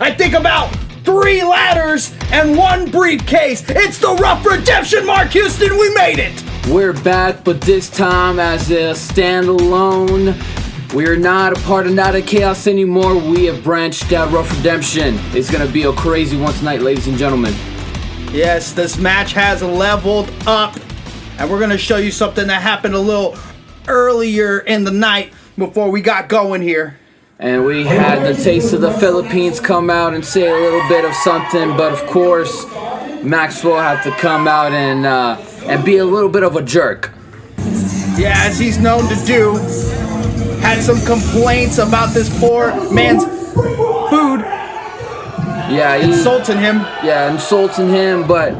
I think about 3 ladders and 1 briefcase. It's the Ruff Redemption, Mark Houston. We made it. We're back, but this time as a standalone. We're not a part of Night of Chaos anymore. We have branched out. Ruff Redemption. It's going to be a crazy one tonight, ladies and gentlemen. Yes, this match has leveled up. And we're going to show you something that happened a little earlier in the night before we got going here. And we had the Taste of the Philippines come out and say a little bit of something. But of course, Maxwell had to come out and be a little bit of a jerk. Yeah, as he's known to do. Had some complaints about this poor man's food. Yeah, insulting him. Yeah, insulting him, but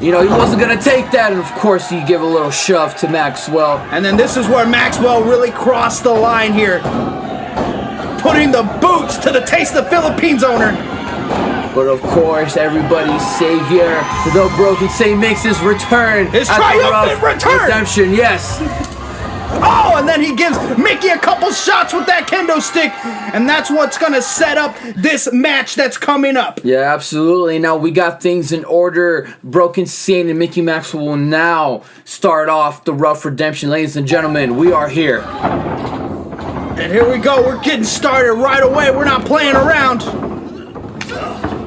you know, he wasn't gonna take that, and of course he gave a little shove to Maxwell. And then this is where Maxwell really crossed the line here, putting the boots to the Taste of the Philippines owner. But of course, everybody's savior, the Broken Saint, makes his return. His triumphant return! Redemption, yes. Oh, and then he gives Mickey a couple shots with that kendo stick, and that's what's gonna set up this match that's coming up. Yeah, absolutely. Now we got things in order. Broken Saint and Mickey Maxwell will now start off the Ruff Redemption. Ladies and gentlemen, we are here. And here we go. We're getting started right away. We're not playing around.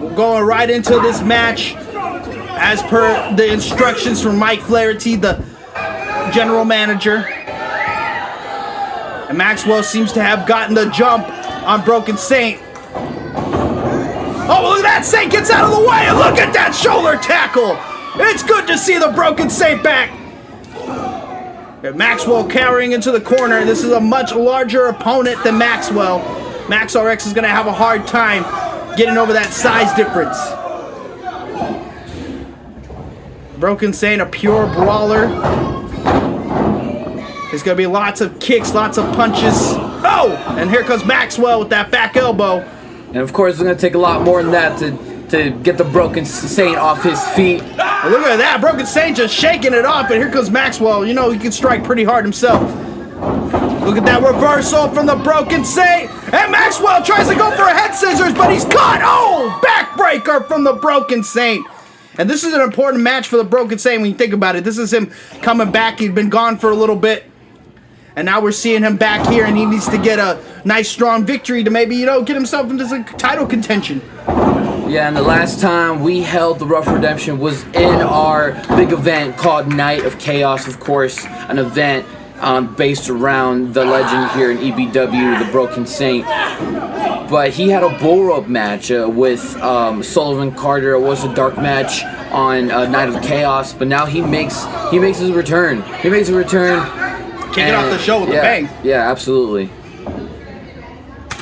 We're going right into this match as per the instructions from Mike Flaherty, the general manager. And Maxwell seems to have gotten the jump on Broken Saint. Oh, look at that! Saint gets out of the way, and look at that shoulder tackle! It's good to see the Broken Saint back. And Maxwell carrying into the corner. This is a much larger opponent than Maxwell. Max RX is going to have a hard time getting over that size difference. Broken Saint, a pure brawler. There's going to be lots of kicks, lots of punches. Oh! And here comes Maxwell with that back elbow. And of course, it's going to take a lot more than that to get the Broken Saint off his feet. Well, look at that. Broken Saint just shaking it off. And here comes Maxwell. You know, he can strike pretty hard himself. Look at that reversal from the Broken Saint. And Maxwell tries to go for a head scissors, but he's caught. Oh! Backbreaker from the Broken Saint. And this is an important match for the Broken Saint when you think about it. This is him coming back. He'd been gone for a little bit. And now we're seeing him back here, and he needs to get a nice, strong victory to maybe, you know, get himself into some title contention. Yeah, and the last time we held the Ruff Redemption was in our big event called Night of Chaos, of course, an event based around the legend here in EBW, the Broken Saint. But he had a bull rope match with Sullivan Carter. It was a dark match on Night of Chaos, but now he makes his return. He makes a return. Kicking off the show with a bang. Yeah, absolutely.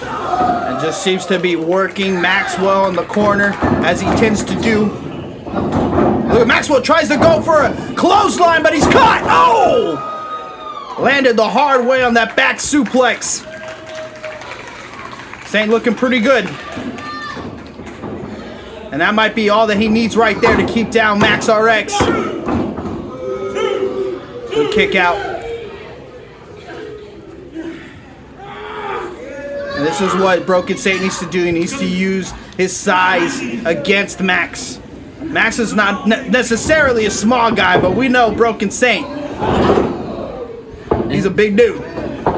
And just seems to be working Maxwell in the corner, as he tends to do. Look, Maxwell tries to go for a clothesline, but he's caught. Oh! Landed the hard way on that back suplex. Saint looking pretty good. And that might be all that he needs right there to keep down Max RX. Good kick out. And this is what Broken Saint needs to do. He needs to use his size against Max. Max is not necessarily a small guy, but we know Broken Saint. He's a big dude.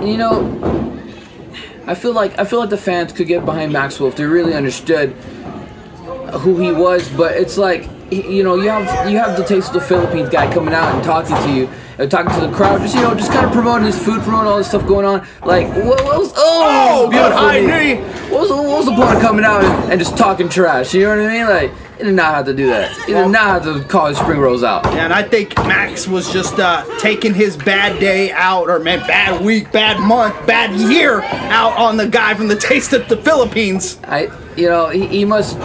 You know, I feel like the fans could get behind Maxwell if they really understood who he was, but it's like, you know, you have the Taste of the Philippines guy coming out and talking to you, talking to the crowd, just, you know, just kind of promoting his food, promoting all this stuff going on. Like, what was good high knee. What was the point of coming out and just talking trash? You know what I mean? Like, he did not have to do that. He did not have to call his spring rolls out. Yeah, and I think Max was just taking his bad day out, or bad week, bad month, bad year out on the guy from the Taste of the Philippines. He must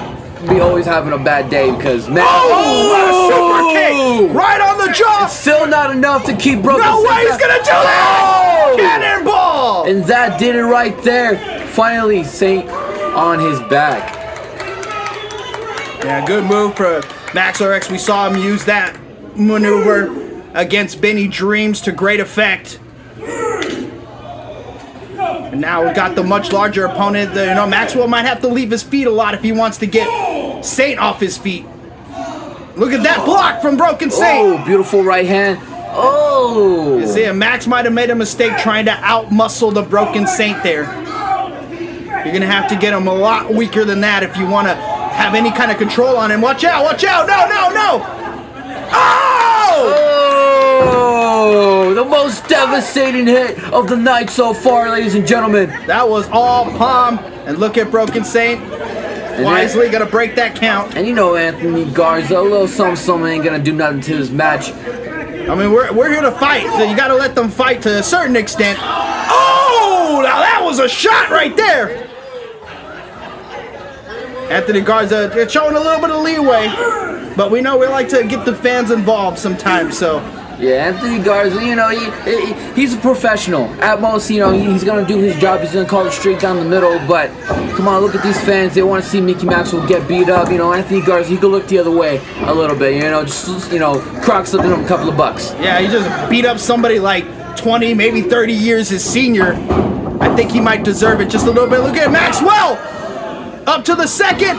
be always having a bad day because man. Oh, super kick right on the jaw. It's still not enough to keep Broken. No way he's gonna do that! Cannonball! And that did it right there. Finally, Saint on his back. Yeah, good move for Max RX. We saw him use that maneuver against Benny Dreams to great effect. And now we got the much larger opponent. You know, Maxwell might have to leave his feet a lot if he wants to get Saint off his feet. Look at that block from Broken Saint. Oh, beautiful right hand. Oh. You see, Max might have made a mistake trying to out-muscle the Broken Saint there. You're going to have to get him a lot weaker than that if you want to have any kind of control on him. Watch out, watch out. No, no, no. Oh! Oh, the most devastating hit of the night so far, ladies and gentlemen. That was all palm. And look at Broken Saint. Wisely gonna break that count. And you know Anthony Garza, a little something ain't gonna do nothing to this match. I mean, we're here to fight, so you gotta let them fight to a certain extent. Oh, now that was a shot right there. Anthony Garza showing a little bit of leeway, but we know we like to get the fans involved sometimes, so. Yeah, Anthony Garza, you know, he's a professional. At most, you know, he's going to do his job. He's going to call it straight down the middle. But, come on, look at these fans. They want to see Mickey Maxwell get beat up. You know, Anthony Garza, he could look the other way a little bit. You know, just, you know, Croc slipping him a couple of bucks. Yeah, he just beat up somebody like 20, maybe 30 years his senior. I think he might deserve it just a little bit. Look at Maxwell. Up to the second.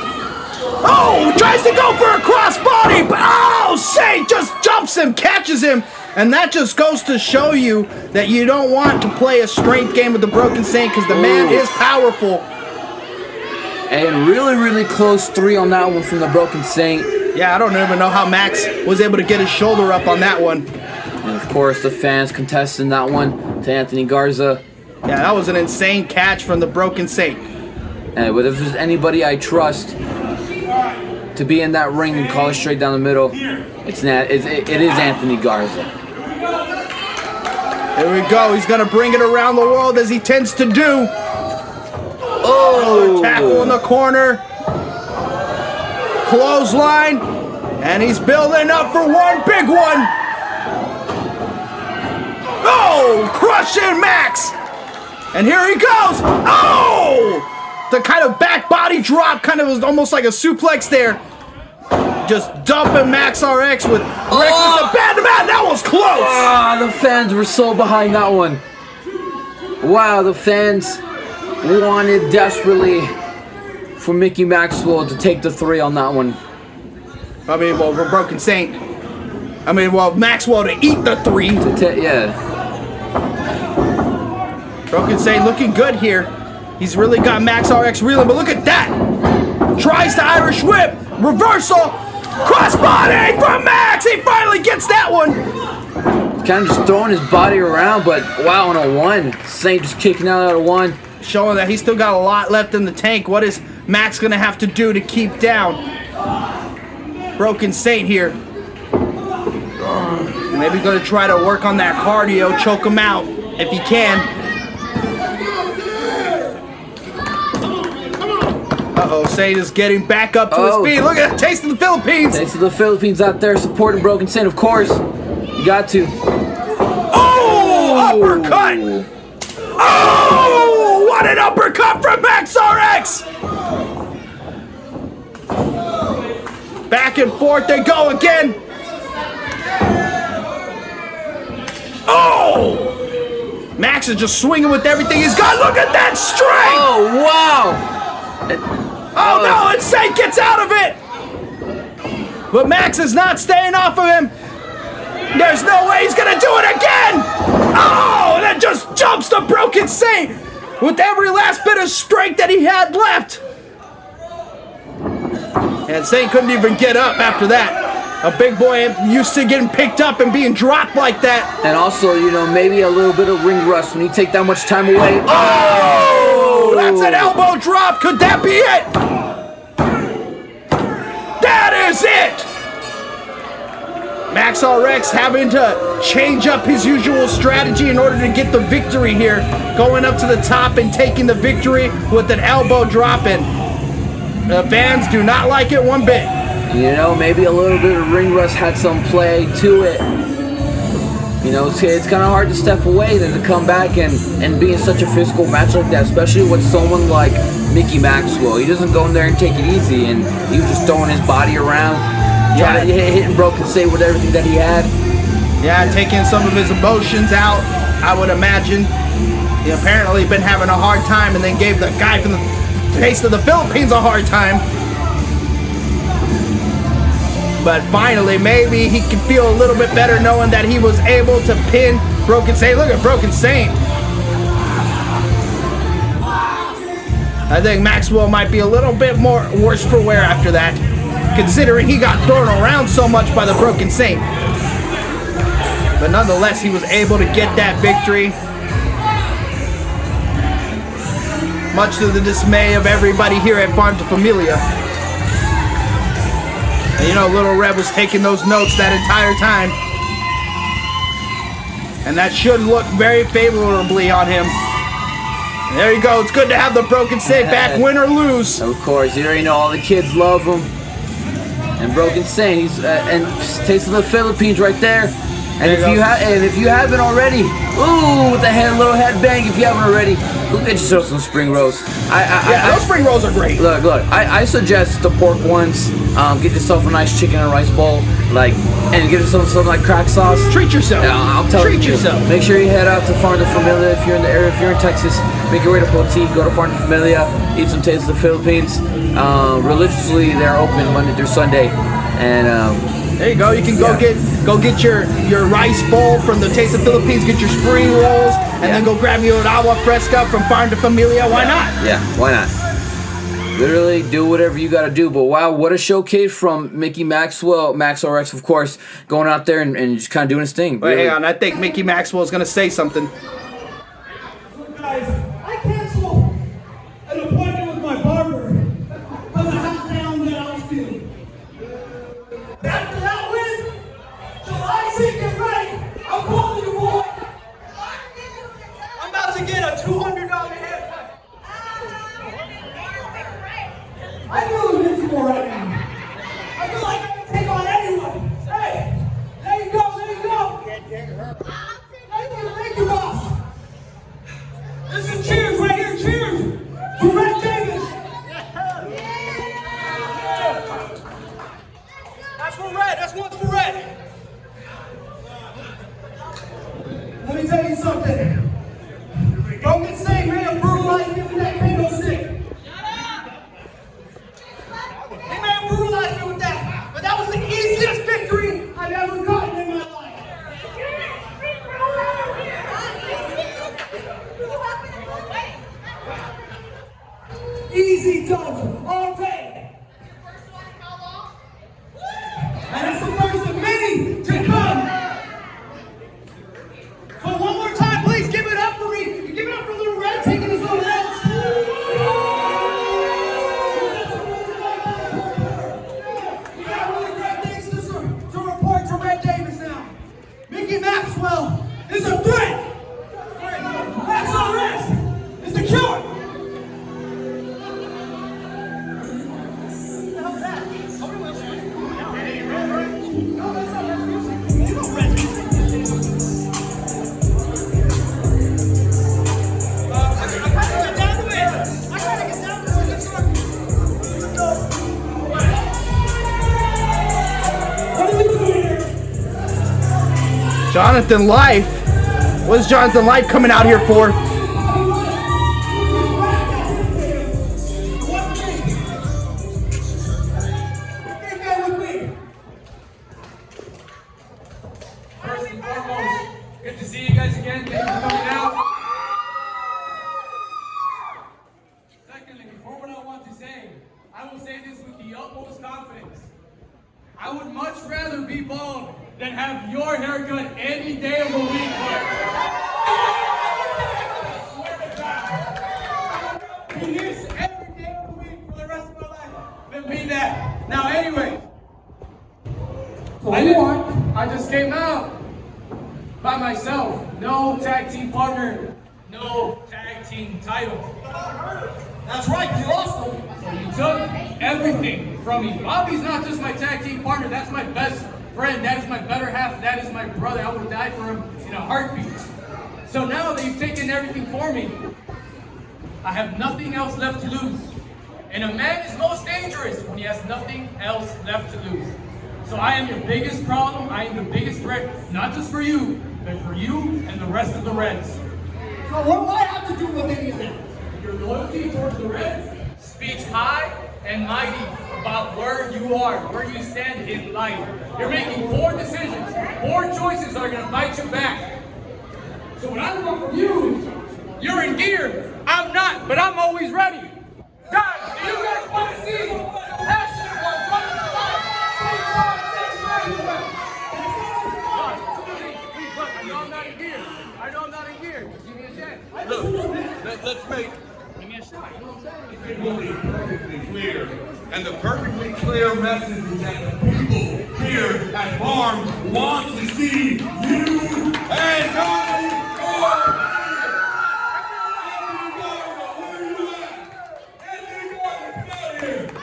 Oh, tries to go for a crossbody, but oh, Saint just jumps him, catches him, and that just goes to show you that you don't want to play a strength game with the Broken Saint because the man is powerful. And really, really close 3 on that one from the Broken Saint. Yeah, I don't even know how Max was able to get his shoulder up on that one. And of course, the fans contesting that one to Anthony Garza. Yeah, that was an insane catch from the Broken Saint. But if there's anybody I trust to be in that ring and call it straight down the middle, it is Anthony Garza. Here we go. He's going to bring it around the world as he tends to do. Oh, tackle in the corner. Clothesline. And he's building up for one big one. Oh, crushing Max. And here he goes. Oh! The kind of back body drop kind of was almost like a suplex there. Just dumping Max RX with reckless abandonment. That was close. Ah, the fans were so behind that one. Wow, the fans wanted desperately for Mickey Maxwell to take the 3 on that one. I mean, well, for Broken Saint. I mean, well, Maxwell to eat the 3. Yeah. Broken Saint looking good here. He's really got Max RX reeling, but look at that. Tries the Irish whip. Reversal. Crossbody from Max. He finally gets that one. Kind of just throwing his body around, but wow, on a 1. Saint just kicking out of 1. Showing that he's still got a lot left in the tank. What is Max going to have to do to keep down Broken Saint here? Maybe going to try to work on that cardio, choke him out if he can. Uh-oh, Saint is getting back up to his feet. Look at that, Taste of the Philippines. Taste of the Philippines out there supporting Broken Saint, of course. You got to. Oh, uppercut. Oh, what an uppercut from Max RX. Back and forth they go again. Oh, Max is just swinging with everything he's got. Look at that strength. Oh, wow. Oh no, and Saint gets out of it! But Max is not staying off of him! There's no way he's gonna do it again! Oh, and then just jumps the Broken Saint with every last bit of strength that he had left! And Saint couldn't even get up after that. A big boy used to getting picked up and being dropped like that. And also, you know, maybe a little bit of ring rust when you take that much time away. Oh! That's an elbow drop. Could that be it? That is it! Max RX having to change up his usual strategy in order to get the victory here. Going up to the top and taking the victory with an elbow drop. And the fans do not like it one bit. You know, maybe a little bit of ring rust had some play to it. You know, it's kind of hard to step away than to come back and be in such a physical match like that, especially with someone like Mickey Maxwell. He doesn't go in there and take it easy, and he was just throwing his body around, trying to hit and Broken Saint with everything that he had. Yeah, taking some of his emotions out, I would imagine. He apparently been having a hard time and then gave the guy from the Taste of the Philippines a hard time. But finally, maybe he can feel a little bit better knowing that he was able to pin Broken Saint. Look at Broken Saint. I think Maxwell might be a little bit more worse for wear after that, considering he got thrown around so much by the Broken Saint. But nonetheless, he was able to get that victory. Much to the dismay of everybody here at Farm to Familia. And you know, Little Red was taking those notes that entire time. And that should look very favorably on him. There you go. It's good to have the Broken Saint back, win or lose. Of course, you already know all the kids love him. And Broken Saint, he's and Taste of the Philippines right there. And if you haven't already, ooh, with the little head bang, if you haven't already, go get yourself some spring rolls. Those spring rolls are great. Look, I suggest the pork ones. Get yourself a nice chicken and rice bowl, and get yourself something like crack sauce. Treat yourself. I'll tell you. Treat yourself. Make sure you head out to Farm to Familia if you're in the area. If you're in Texas, make your way to Poti. Go to Farm to Familia. Eat some Taste of the Philippines. Religiously, they're open Monday through Sunday, and there you go. You can go get your rice bowl from the Taste of Philippines. Get your spring rolls, and then go grab your agua fresca from Farm to Familia. Why not? Yeah, why not? Literally do whatever you got to do. But wow, what a showcase from Mickey Maxwell Rex, of course, going out there and just kind of doing his thing. Wait, hang on. I think Mickey Maxwell is going to say something. Guys, I canceled an appointment with my barber because of how down that I was feeling. After that win, July 2nd, get ready. I'm calling you, boy. I'm about to get a $200 haircut. I feel invincible right now. I feel like I can take on anyone. Hey, there you go, there you go. Thank you, boss. This is cheers right here, cheers to Red Davis. That's for Red, that's one for Red. Let me tell you something. Broken Saint may have brutalized me with that kendo stick. They may have brutalized me with that, but that was the easiest victory I've ever gotten in my life. Easy done, all day. And that's the first of many to come. So one more time, please give it up for me. Give it up for Little Red taking his own heads. We got really great things to report to Red Davis now. Mickey Maxwell is a threat. Maxwell Rex is the cure. Jonathan Life? What is Jonathan Life coming out here for? First and foremost, good to see you guys again. Thank you for coming out. Secondly, before what I want to say, I will say this with the utmost confidence. I would much rather be bald than have your haircut any day of the week. Be this every day of the week for the rest of my life. Than be that. Now, anyway. I just came out by myself. No tag team partner. No tag team title. That's right, you lost them. So you took everything from me. Bobby's not just my tag team partner. That's my best friend. That is my better half. That is my brother. I would die for him in a heartbeat. So now that you've taken everything for me, I have nothing else left to lose. And a man is most dangerous when he has nothing else left to lose. So I am your biggest problem. I am the biggest threat, not just for you, but for you and the rest of the Reds. So what do I have to do with any of that? Your loyalty towards the Reds speaks high and mighty about where you are, where you stand in life. You're making poor decisions. Poor choices are going to bite you back. So when I come from you, you're in gear. I'm not, but I'm always ready. Guys, do you guys want to see the passionate one running the line? Please, look, I know I'm not in gear. I know I'm not in gear. Just give me a chance. Look, let's make Give me a shot. You know what I'm saying? it really perfectly clear. And the perfectly clear message is that the people here at Farm want to see you and Johnny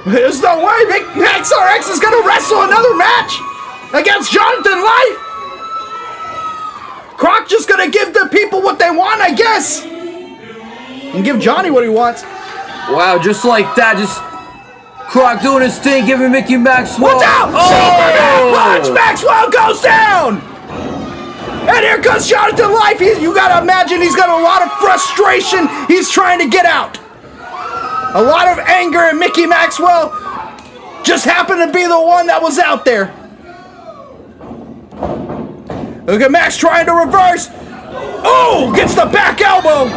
There's no way Max RX is gonna wrestle another match against Jonathan Life. Croc just gonna give the people what they want, I guess, and give Johnny what he wants. Wow, just like that, just Croc doing his thing, giving Mickey Maxwell. Watch out! Superman punch! Maxwell goes down! And here comes Jonathan Life. You gotta imagine he's got a lot of frustration he's trying to get out. A lot of anger, and Mickey Maxwell just happened to be the one that was out there. Look at Max trying to reverse. Oh, gets the back elbow.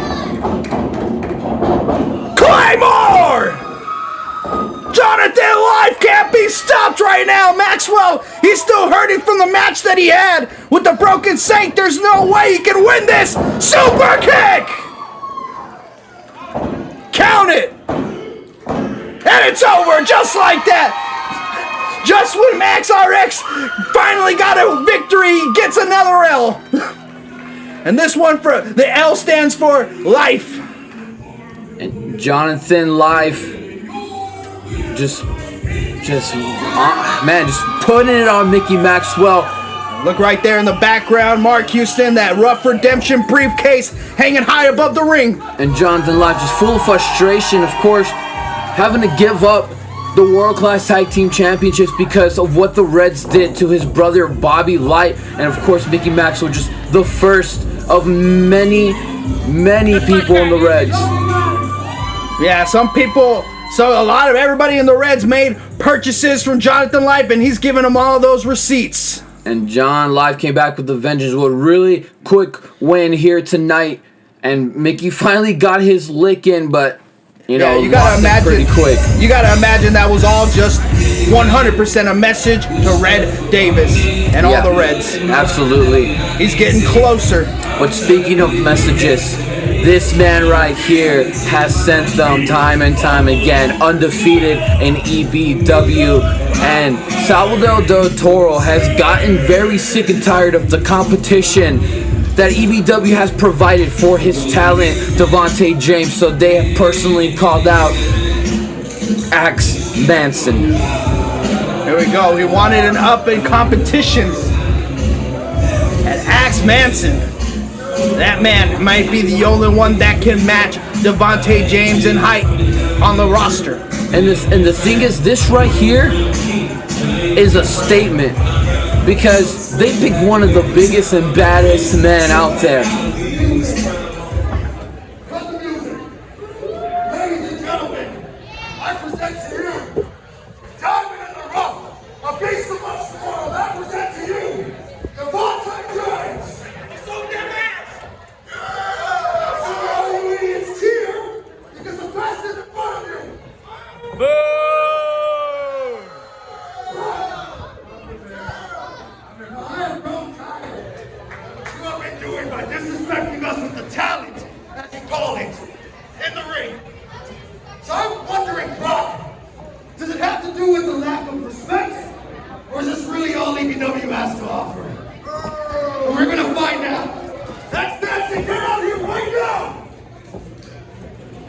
Claymore! Jonathan Life can't be stopped right now. Maxwell, he's still hurting from the match that he had with the Broken Saint. There's no way he can win this. Super kick! Count it! And it's over just like that. Just when Max RX finally got a victory, he gets another L. And this one, for the L stands for life. And Jonathan Life just putting it on Mickey Maxwell. Look right there in the background, Mark Houston, that Ruff Redemption briefcase hanging high above the ring. And Jonathan Life just full of frustration, of course, having to give up the World Class Tag Team Championships because of what the Reds did to his brother Bobby Light. And of course, Mickey Maxwell, just the first of many people in the Reds. Yeah, a lot of everybody in the Reds made purchases from Jonathan Life, and he's giving them all those receipts. And John Life came back with the vengeance with a really quick win here tonight. And Mickey finally got his lick in, but you gotta imagine pretty quick. You gotta imagine that was all just 100% a message to Red Davis and all the Reds. Absolutely. He's getting closer. But speaking of messages, this man right here has sent them time and time again, undefeated in EBW. And Salvador Del Toro has gotten very sick and tired of the competition that EBW has provided for his talent, Devonte James. So they have personally called out Axe Manson. Here we go. He wanted an up in competition at Axe Manson. That man might be the only one that can match Devonte James in height on the roster. And the thing is, this right here is a statement, because they picked one of the biggest and baddest men out there. Cut the music. Ladies and gentlemen, I present to you Diamond in the Rough, a beast of much tomorrow. I present to you Devonte James. So damn ass. So all you idiots cheer because the best is in front of you. I am grown tired. You have been doing by disrespecting us with the talent, as you call it, in the ring. So I'm wondering, Brock, does it have to do with the lack of respect, or is this really all EBW has to offer? Well, we're gonna find out. That's Nancy, get out here right now!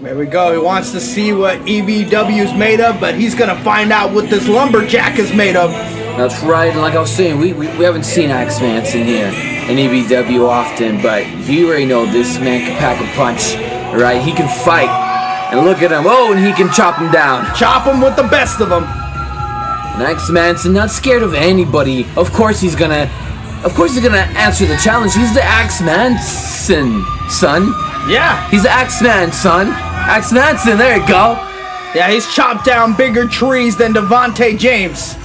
There we go. He wants to see what EBW is made of, but he's gonna find out what this lumberjack is made of. That's right, and like I was saying, we haven't seen Axe Manson here in EBW often, but you already know this man can pack a punch, right? He can fight, and look at him, oh, and he can chop him down. Chop him with the best of them. And Axe Manson, not scared of anybody. Of course he's gonna answer the challenge. He's the Axe Manson, son. Yeah. He's Axeman, son. Axe Manson, there you go. Yeah, he's chopped down bigger trees than Devonte James.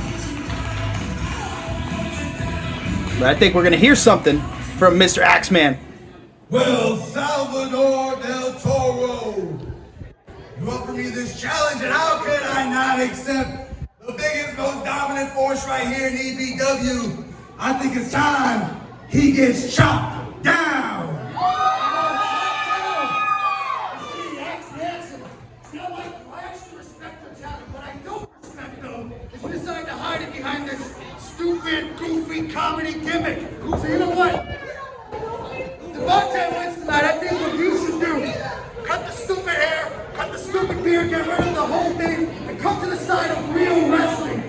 But I think we're gonna hear something from Mr. Axeman. Well, Salvador del Toro, you offer me this challenge, and how could I not accept the biggest, most dominant force right here in EBW? I think it's time he gets chopped down. Decided to hide it behind this stupid, goofy comedy gimmick. So you know what? Devonte wins tonight. I think what you should do, cut the stupid hair, cut the stupid beard, get rid of the whole thing, and come to the side of real wrestling.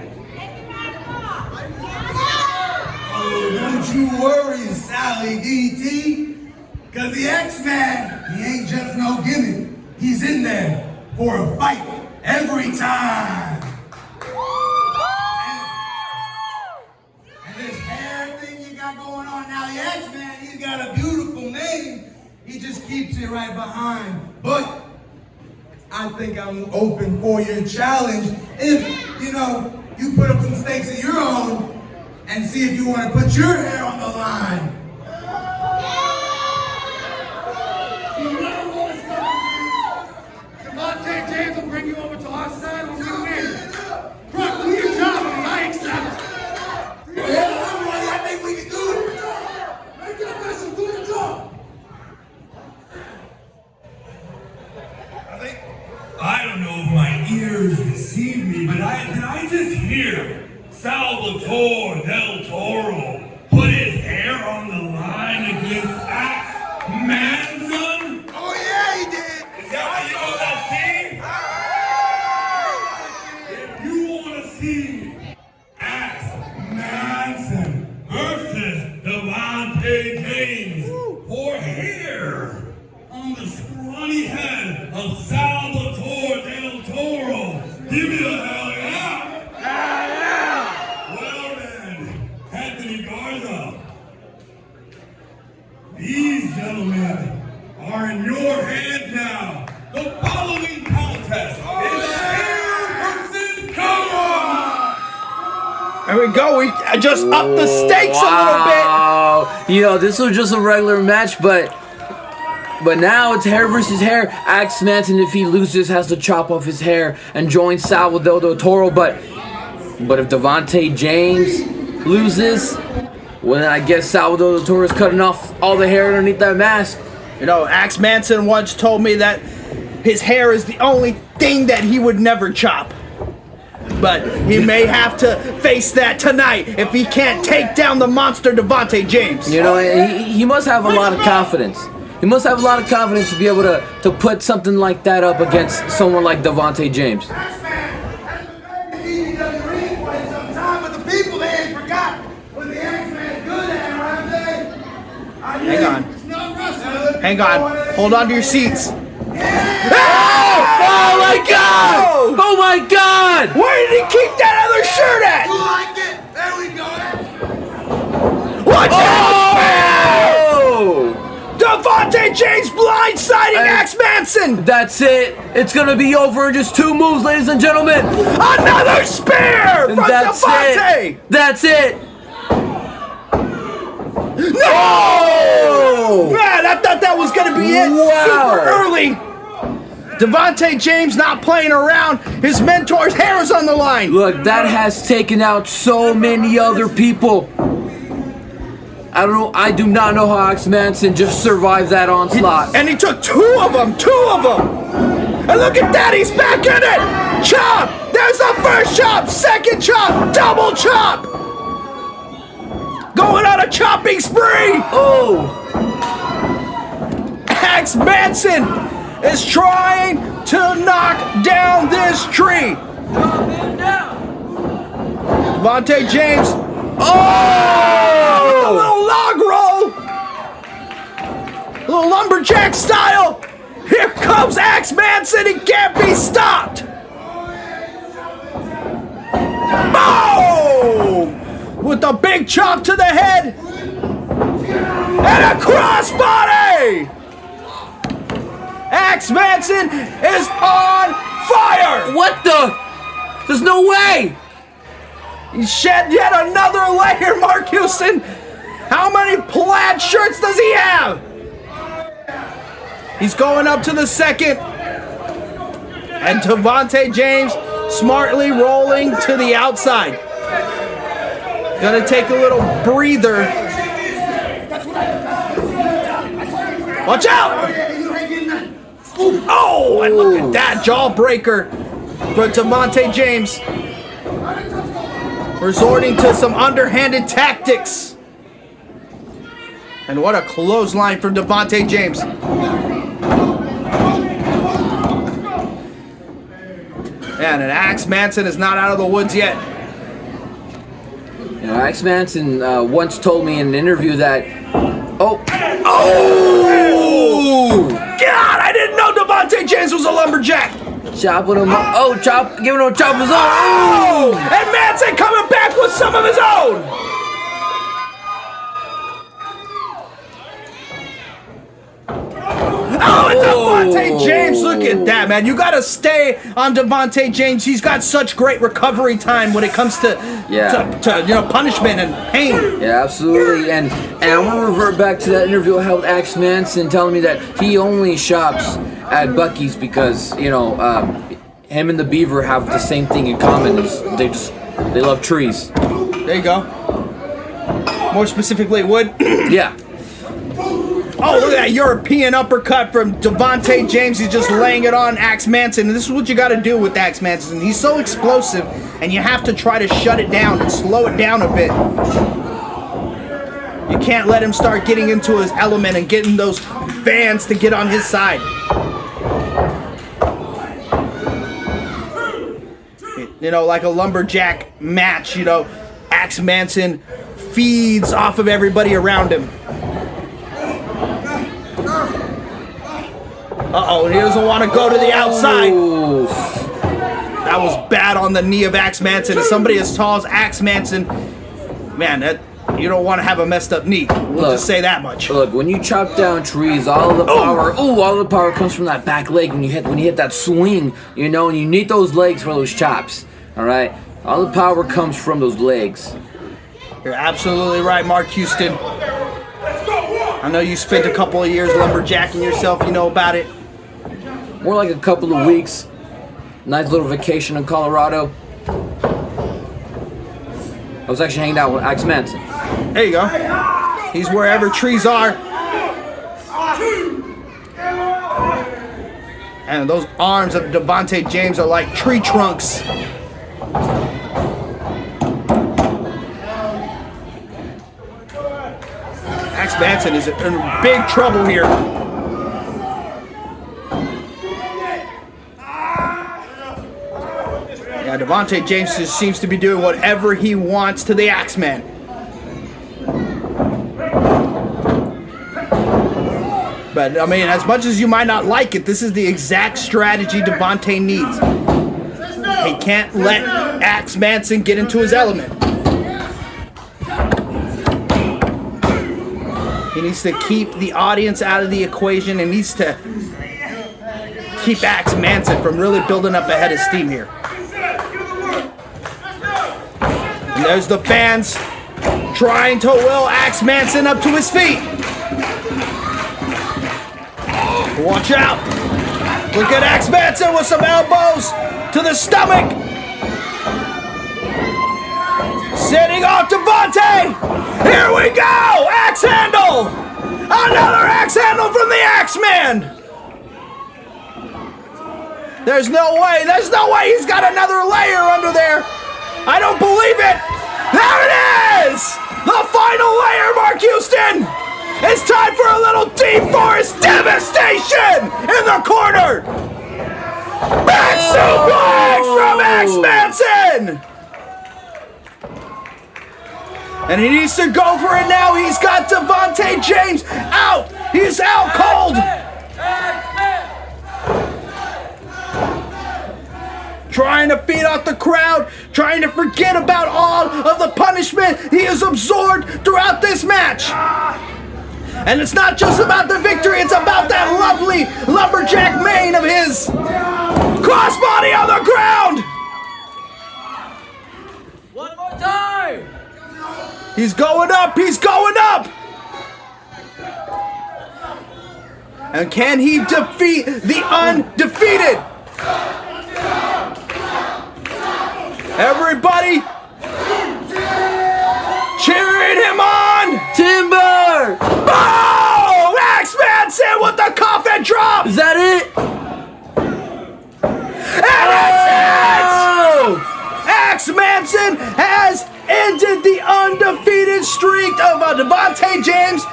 Oh, don't you worry, Sally DT, because the X-Man, he ain't just no gimmick. He's in there for a fight every time. This hair thing you got going on now, the X-Man, he's got a beautiful name. He just keeps it right behind. But I think I'm open for your challenge if, you put up some stakes of your own and see if you want to put your hair on the line. You know what's coming. Devonte James will bring you over to our side when we win. Brock, do your job, I accept. Yeah, I'm ready. I think we can do it. Make your best, do your job. I don't know if my ears deceive me, but did I just hear Salvatore del Toro put his hair on the line against Axe Manson? Oh yeah, he did. Is that what you want to see? If you want to see Axe Manson versus Devonte James for hair on the scrawny head of Salvatore del Toro, give me the hell yeah! Well then, Anthony Garza, these gentlemen are in your hands now. The following contest is hair versus color. There we go. We just upped the stakes a little bit. This was just a regular match, but now it's hair versus hair. Axe Manson, if he loses, has to chop off his hair and join Salvador del Toro. But if Devonte James loses, well, then I guess Salvador del Toro is cutting off all the hair underneath that mask. Axe Manson once told me that his hair is the only thing that he would never chop. But he may have to face that tonight if he can't take down the monster Devonte James. He must have a lot of confidence. He must have a lot of confidence to be able to put something like that up against someone like Devonte James. Hang on. Hold on to your seats. Oh my God! Oh my God! Where did he keep that other shirt at? You like it? There we go. Watch out! Oh! Devonte James blindsiding Axe Manson! That's it. It's gonna be over in just 2 moves, ladies and gentlemen. Another spear from Devonte! That's it. No! Man, I thought that was gonna be it. Wow. Super early. Devonte James not playing around. His mentor's hair is on the line. Look, that has taken out so many other people. I do not know how Axe Manson just survived that onslaught. And he took 2 of them. And look at that, he's back in it. Chop. There's the first chop. Second chop. Double chop. Going on a chopping spree. Oh. Axe Manson is trying to knock down this tree. Devonte James. Oh! A little log roll. A little lumberjack style. Here comes Axe Manson. He can't be stopped. Boom! With a big chop to the head. And a crossbody. Axe Manson is on fire! What the? There's no way! He shed yet another layer, Mark Houston! How many plaid shirts does he have? He's going up to the second. And Devonte James smartly rolling to the outside. Gonna take a little breather. Watch out! Oh, and look at that jawbreaker for Devonte James. Resorting to some underhanded tactics. And what a clothesline from Devonte James. And an Axe Manson is not out of the woods yet. You know, Axe Manson once told me in an interview that, Oh! God, I didn't know Devonte James was a lumberjack. chopping him up. Oh, giving him a chop of his own. Oh! And Manson coming back with some of his own. Oh, and Devonte James, look at that, man. You gotta stay on Devonte James. He's got such great recovery time when it comes to punishment and pain. Yeah, absolutely. And I want to revert back to that interview I had with Axe Manson telling me that he only shops at Buc-ee's because, him and the Beaver have the same thing in common. Is they love trees. There you go. More specifically, wood. Yeah. Oh, look at that European uppercut from Devonte James. He's just laying it on Axe Manson. And this is what you got to do with Axe Manson. He's so explosive, and you have to try to shut it down and slow it down a bit. You can't let him start getting into his element and getting those fans to get on his side. Like a lumberjack match, Axe Manson feeds off of everybody around him. Uh-oh, he doesn't want to go to the outside. Ooh. That was bad on the knee of Axe Manson. As somebody as tall as Axe Manson, man, you don't want to have a messed up knee. We'll just say that much. Look, when you chop down trees, all the power comes from that back leg when you hit that swing, and you need those legs for those chops. All right? All the power comes from those legs. You're absolutely right, Mark Houston. I know you spent a couple of years lumberjacking yourself, you know about it. More like a couple of weeks. Nice little vacation in Colorado. I was actually hanging out with Axe Manson. There you go. He's wherever trees are. And those arms of Devonte James are like tree trunks. Axe Manson is in big trouble here. Yeah, Devonte James just seems to be doing whatever he wants to the Axeman. But, as much as you might not like it, this is the exact strategy Devonte needs. He can't let Axe Manson get into his element. He needs to keep the audience out of the equation and needs to keep Axe Manson from really building up a head of steam here. And there's the fans trying to will Axe Manson up to his feet. Watch out. Look at Axe Manson with some elbows to the stomach. Sitting off Devonte. Here we go. Axe handle. Another axe handle from the Axeman. There's no way he's got another layer under there. I don't believe it. There it is! The final layer, Mark Houston! It's time for a little deep forest devastation in the corner! Back suplex from Axe Manson! And he needs to go for it now. He's got Devonte James out. He's out cold. Trying to feed off the crowd, trying to forget about all of the punishment he has absorbed throughout this match. And it's not just about the victory, it's about that lovely lumberjack mane of his. Crossbody on the ground! One more time! He's going up, he's going up! And can he defeat the undefeated? Everybody cheering him on! Timber! Boom! Axe Manson with the coffin drop! Is that it? And that's it! Axe Manson has ended the undefeated streak of Devonte James,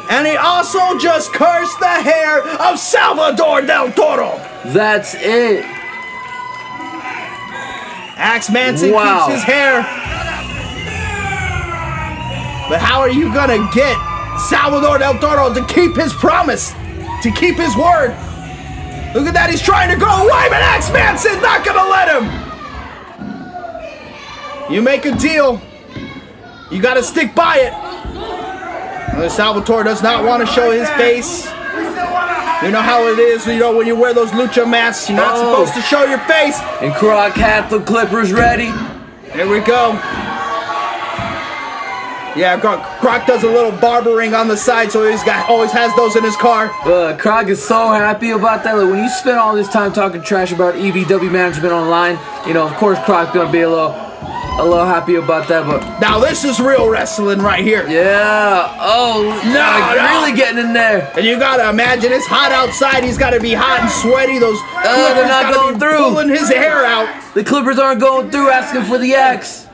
and he also just cursed the hair of Salvador del Toro. That's it. Axe Manson Wow. keeps his hair. But how are you gonna get Salvador del Toro to keep his promise, to keep his word? Look at that, he's trying to go away, but Axe Manson's not gonna let him. You make a deal, you gotta stick by it. Salvatore does not want to show his face. You know how it is, you know, when you wear those lucha masks, you're not supposed to show your face. And Croc had the clippers ready. Here we go. Yeah, Croc does a little barbering on the side, so he's always has those in his car. Croc is so happy about that. Like, when you spend all this time talking trash about EBW management online, you know, of course Croc's gonna be a little happy about that. But now this is real wrestling right here. yeah, really getting in there. And you gotta imagine it's hot outside. He's gotta be hot and sweaty. Those clippers they're not gotta going be through. pulling his hair out. The clippers aren't going through, asking for the axe.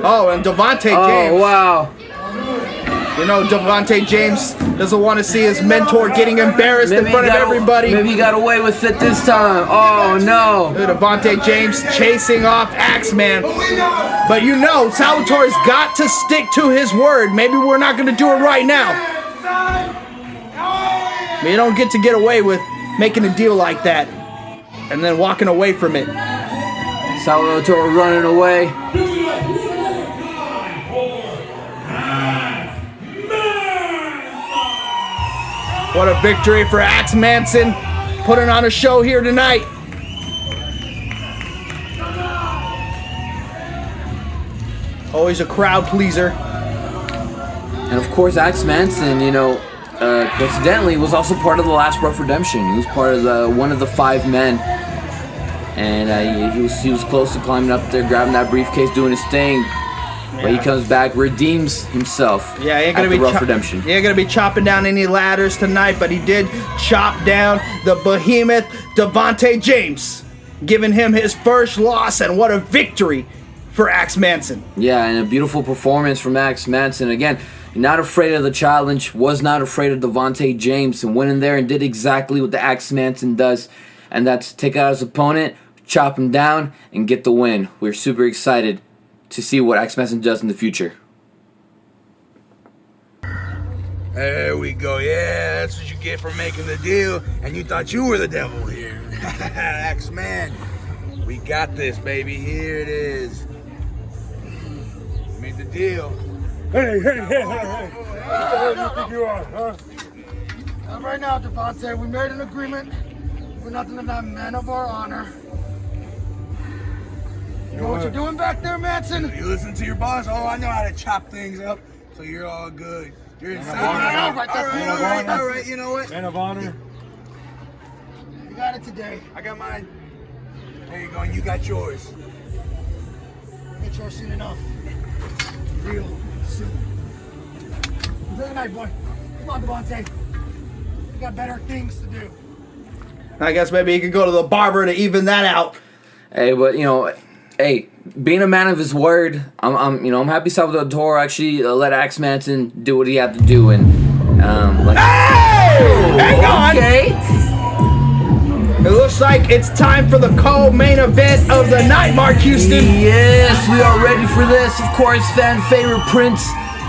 Oh, and Devonte James. Oh wow. You know, Devonte James doesn't want to see his mentor getting embarrassed in front of everybody. Maybe he got away with it this time. Oh no. Devonte James chasing off Axeman. But you know, Salvatore's got to stick to his word. Maybe we're not going to do it right now. But you don't get away with making a deal like that and then walking away from it. Salvatore running away. What a victory for Axe Manson, putting on a show here tonight. Always a crowd pleaser. And of course, Axe Manson, you know, coincidentally, was also part of the last Ruff Redemption. He was part of one of the 5 men, and he was close to climbing up there, grabbing that briefcase, doing his thing. But he comes back, redeems himself. Yeah, he ain't gonna at be the Ruff Redemption. He ain't gonna be chopping down any ladders tonight, but he did chop down the behemoth Devonte James, giving him his first loss, and what a victory for Axe Manson. Yeah, and a beautiful performance from Axe Manson. Again, not afraid of the challenge, was not afraid of Devonte James, and went in there and did exactly what the Axe Manson does, and that's take out his opponent, chop him down, and get the win. We're super excited to see what Axe Manson does in the future. There we go. Yeah, that's what you get for making the deal, and you thought you were the devil here. X-Man, we got this, baby. Here it is. Made the deal. Hey. Who the hell do you think you are, huh? Not right now, Devonte. We made an agreement. We're not gonna deny men of our honor. You know what you're doing back there, Manson? You listen to your boss? Oh, I know how to chop things up, so you're all good. You're insane. All All right, you know what? Man of honor. You got it today. I got mine. There you go, and you got yours. Get yours soon enough. Real soon. Enjoy the night, boy. Come on, Devonte. We got better things to do. I guess maybe he could go to the barber to even that out. Hey, but you know, being a man of his word, I'm happy Salvador Toro actually let Axe Manson do what he had to do, and Hang on! Okay. It looks like it's time for the co-main event of the night, Mark Houston. Yes, we are ready for this. Of course, fan favorite Prince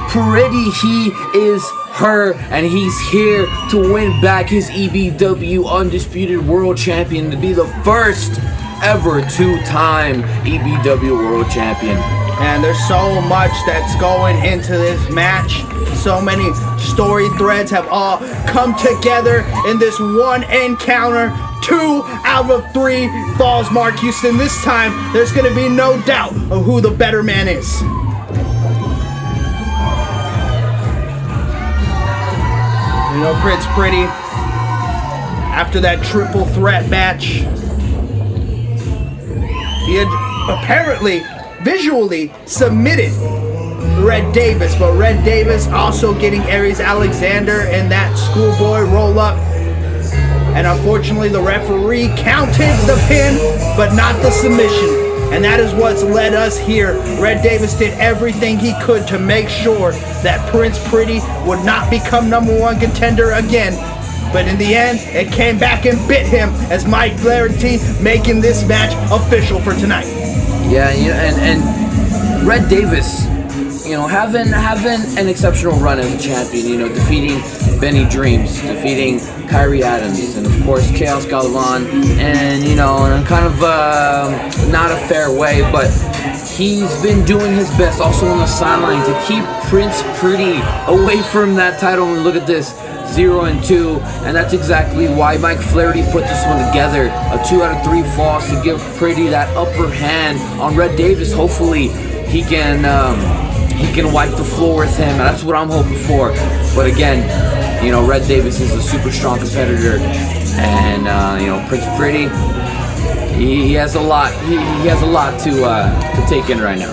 Pretty, he is her, and he's here to win back his EBW Undisputed World Champion, to be the first ever 2-time EBW World Champion. And there's so much that's going into this match. So many story threads have all come together in this one encounter. 2 out of 3 falls Mark Houston. This time, there's going to be no doubt of who the better man is. You know, Prince Pretty, after that triple threat match, he had apparently visually submitted Red Davis, but Red Davis also getting Aries Alexander in that schoolboy roll-up. And unfortunately, the referee counted the pin, but not the submission. And that is what's led us here. Red Davis did everything he could to make sure that Prince Pretty would not become #1 contender again. But in the end, it came back and bit him as Mike Flaherty making this match official for tonight. Yeah, and Red Davis, you know, having an exceptional run as a champion, you know, defeating Benny Dreams, defeating Kyrie Adams, and of course Chaos Galvan, and you know, in a kind of not a fair way, but he's been doing his best also on the sideline to keep Prince Pretty away from that title. And look at this, 0-2, and that's exactly why Mike Flaherty put this one together. A 2 out of 3 falls to give Pretty that upper hand on Red Davis. Hopefully he can wipe the floor with him, and that's what I'm hoping for. But again, you know, Red Davis is a super strong competitor, and you know, Prince Pretty, he has a lot. He has a lot to take in right now.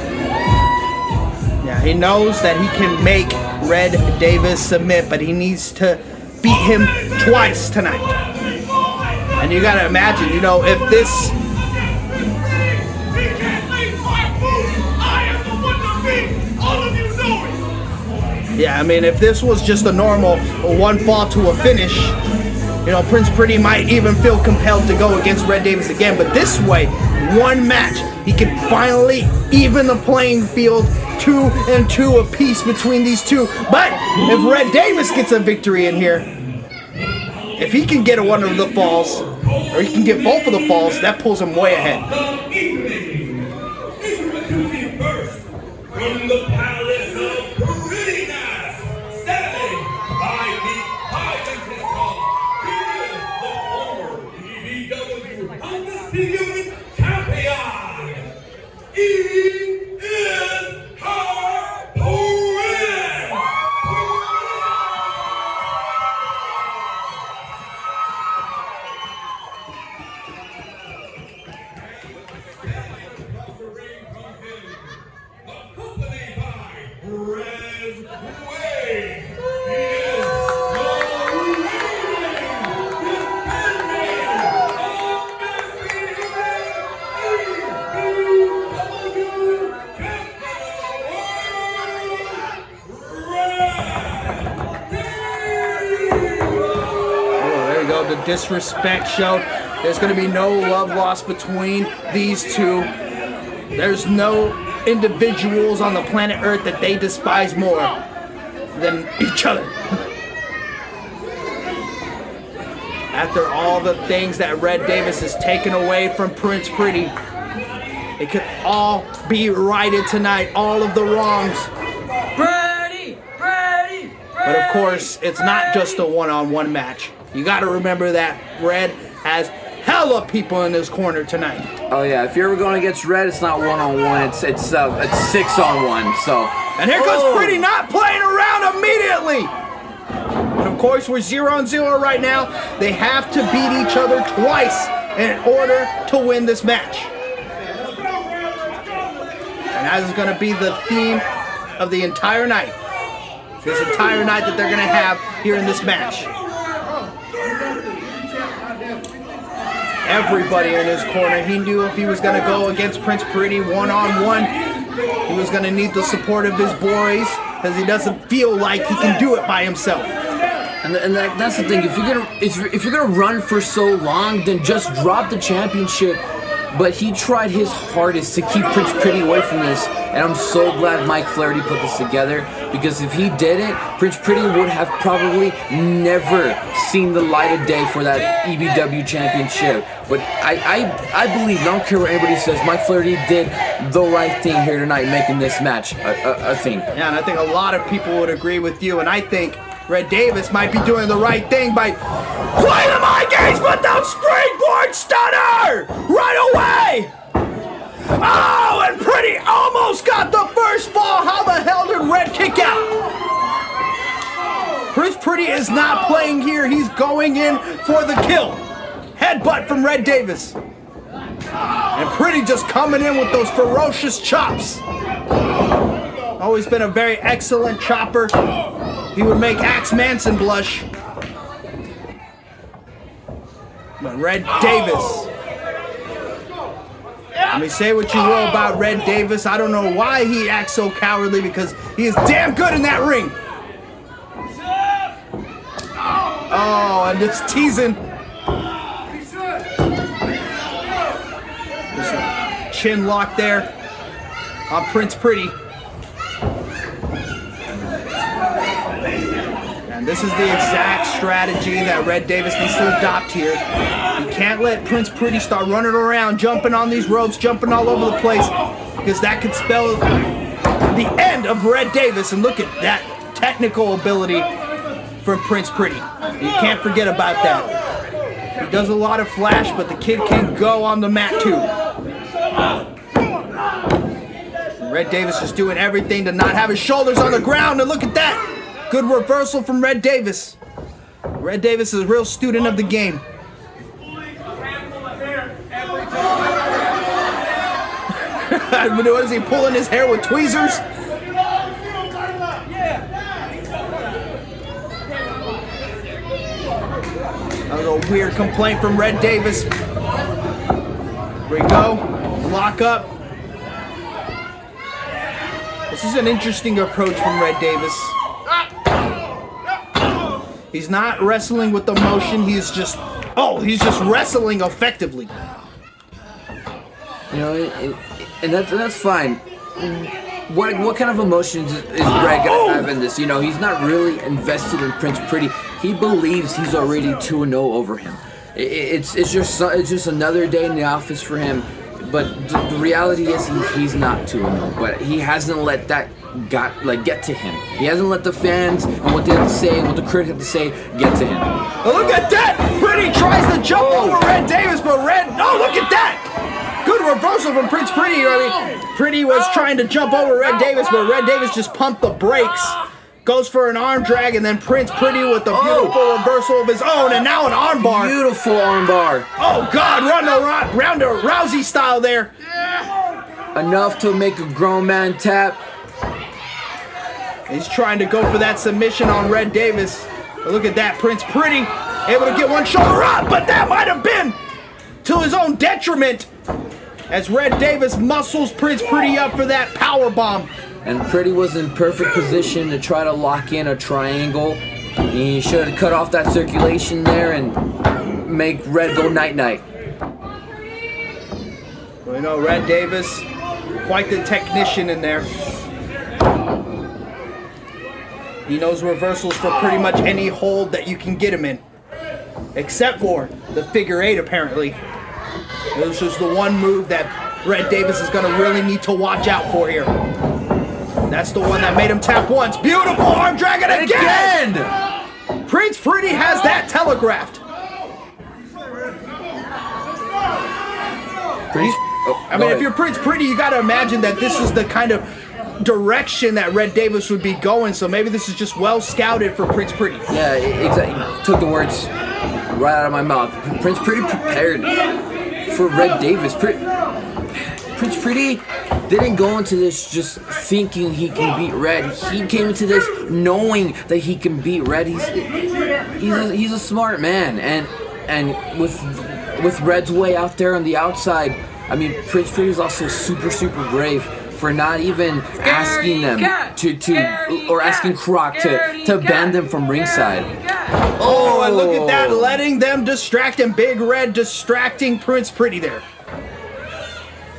Yeah, he knows that he can make Red Davis submit, but he needs to beat him twice tonight. And you gotta imagine, you know, if this. Yeah, I mean, if this was just a normal 1 fall to a finish, you know, Prince Pretty might even feel compelled to go against Red Davis again. But this way, 1 match, he can finally even the playing field, 2-2 apiece between these two. But if Red Davis gets a victory in here, if he can get one of the falls, or he can get both of the falls, that pulls him way ahead. From the palace of prettiness, standing 5 feet 5 inches tall, he is the former EBW undisputed champion. He is her Prince. Across the ring from him, accompanied by Red Wave. He is the There you go, the disrespect show. There's going to be no love lost between these two. There's no individuals on the planet Earth that they despise more than each other. After all the things that Red Davis has taken away from Prince Pretty, it could all be righted tonight, all of the wrongs. Pretty. But of course, it's not just a one-on-one match. You got to remember that Red has hella people in his corner tonight. Oh yeah, if you're ever going against Red, it's not 1-on-1, it's 6-on-1. So. And here goes Pretty not playing around immediately. And of course, we're 0-0 right now. They have to beat each other twice in order to win this match. And that is going to be the theme of the entire night. This entire night that they're going to have here in this match. Everybody in his corner, he knew if he was going to go against Prince Pretty one-on-one, he was going to need the support of his boys, because he doesn't feel like he can do it by himself. And that's the thing. If you're gonna run for so long, then just drop the championship but he tried his hardest to keep Prince Pretty away from this, and I'm so glad Mike Flaherty put this together, because if he didn't, Prince Pretty would have probably never seen the light of day for that EBW championship. But I believe, I don't care what anybody says, Mike Flaherty did the right thing here tonight, making this match a thing. Yeah, and I think a lot of people would agree with you, and I think Red Davis might be doing the right thing by playing the mind games with the springboard stunner right away. Oh, and Pretty almost got the first fall. How the hell did Red kick out? Prince Pretty is not playing here. He's going in for the kill. Headbutt from Red Davis. And Pretty just coming in with those ferocious chops. Always been a very excellent chopper. He would make Axe Manson blush. But Red Davis. I mean, say what you will about Red Davis. I don't know why he acts so cowardly, because he is damn good in that ring. Oh, and just teasing. Just a chin lock there on Prince Pretty. And this is the exact strategy that Red Davis needs to adopt here. You can't let Prince Pretty start running around, jumping on these ropes, jumping all over the place, because that could spell the end of Red Davis. And look at that technical ability from Prince Pretty. You can't forget about that. He does a lot of flash, but the kid can go on the mat too. Red Davis is doing everything to not have his shoulders on the ground, and look at that. Good reversal from Red Davis. Red Davis is a real student of the game. What is he, pulling his hair with tweezers? That was a weird complaint from Red Davis. Here we go. Lock up. This is an interesting approach from Red Davis. He's not wrestling with emotion. He's just wrestling effectively. You know, and that's fine. What kind of emotions is Red gonna have in this? You know, he's not really invested in Prince Pretty. He believes he's already 2-0 over him. It's just another day in the office for him. But the reality is he's not 2-0. But he hasn't let that get to him. He hasn't let the fans and what they have to say and what the critics have to say get to him. Oh, look at that! Pretty tries to jump over Red Davis, but look at that! Good reversal from Prince Pretty. I mean, Pretty was trying to jump over Red Davis, but Red Davis just pumped the brakes. Goes for an arm drag, and then Prince Pretty with a beautiful reversal of his own, and now an arm bar. Beautiful arm bar. Oh God, Ronda Rousey style there. Enough to make a grown man tap. He's trying to go for that submission on Red Davis. But look at that, Prince Pretty able to get one shoulder up, but that might have been to his own detriment, as Red Davis muscles Prince Pretty up for that power bomb. And Pretty was in perfect position to try to lock in a triangle. He should have cut off that circulation there and make Red go night-night. Well, you know, Red Davis, quite the technician in there. He knows reversals for pretty much any hold that you can get him in. Except for the figure eight, apparently. This is the one move that Red Davis is going to really need to watch out for here. That's the one that made him tap once. Beautiful arm drag it again! Prince Pretty has that telegraphed. I mean, if you're Prince Pretty, you got to imagine that this is the kind of direction that Red Davis would be going. So maybe this is just well scouted for Prince Pretty. Yeah, exactly. Took the words right out of my mouth. Prince Pretty prepared for Red Davis. Prince Pretty didn't go into this just thinking he can beat Red. He came into this knowing that he can beat Red. He's a smart man, and with Red's way out there on the outside, I mean, Prince Pretty is also super brave for not even asking them or asking Croc to ban them from ringside. Oh, and look at that, letting them distract him. Big Red distracting Prince Pretty there.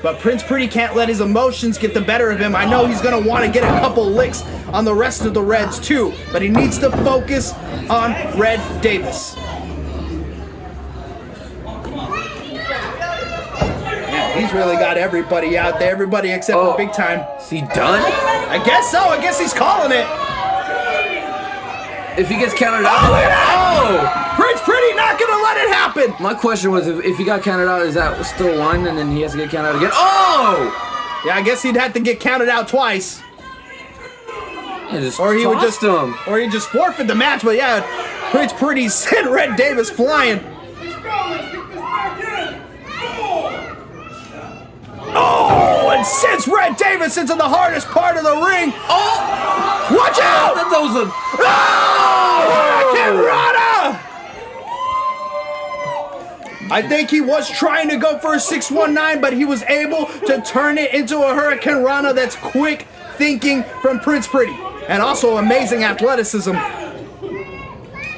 But Prince Pretty can't let his emotions get the better of him. I know he's going to want to get a couple licks on the rest of the Reds too, but he needs to focus on Red Davis. Man, he's really got everybody out there, everybody except for Big Time. Is he done? I guess so. I guess he's calling it. If he gets counted out. Oh! Prince Pretty not going to let it happen. My question was, if he got counted out, is that still one, and then he has to get counted out again? Oh! Yeah, I guess he'd have to get counted out twice. Yeah, Or he would tossed him. or he'd just forfeit the match. But yeah, Prince Pretty sent Red Davis flying. Oh, and sends Red Davis into the hardest part of the ring. Oh! Watch out! That was a... Oh! I think he was trying to go for a 619, but he was able to turn it into a Hurricane Rana. That's quick thinking from Prince Pretty. And also amazing athleticism.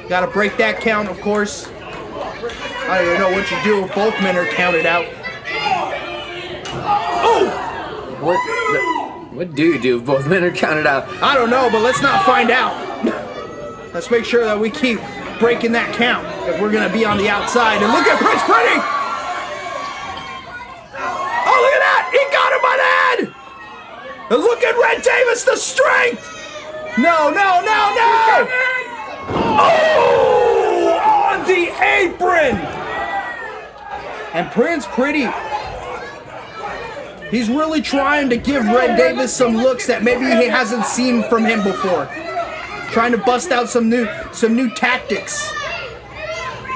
Gotta break that count, of course. I don't even know what you do if both men are counted out. Oh! What do you do if both men are counted out? I don't know, but let's not find out. Let's make sure that we keep breaking that count if we're gonna be on the outside. And look at Prince Pretty! Oh, look at that! He got him by the head! And look at Red Davis, the strength! No, no, no, no! Oh! On the apron! And Prince Pretty, he's really trying to give Red Davis some looks that maybe he hasn't seen from him before. Trying to bust out some new tactics.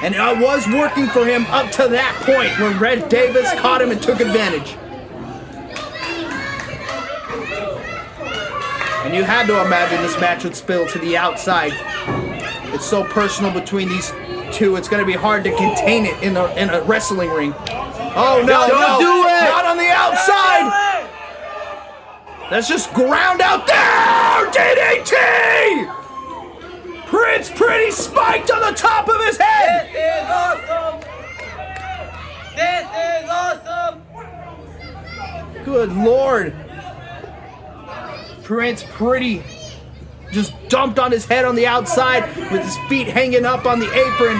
And it was working for him up to that point when Red Davis caught him and took advantage. And you had to imagine this match would spill to the outside. It's so personal between these two, it's going to be hard to contain it in a wrestling ring. Oh no, Don't do it! Not on the outside! Let's just ground out there! DDT! Prince Pretty spiked on the top of his head! This is awesome! This is awesome! Good Lord. Prince Pretty just dumped on his head on the outside with his feet hanging up on the apron.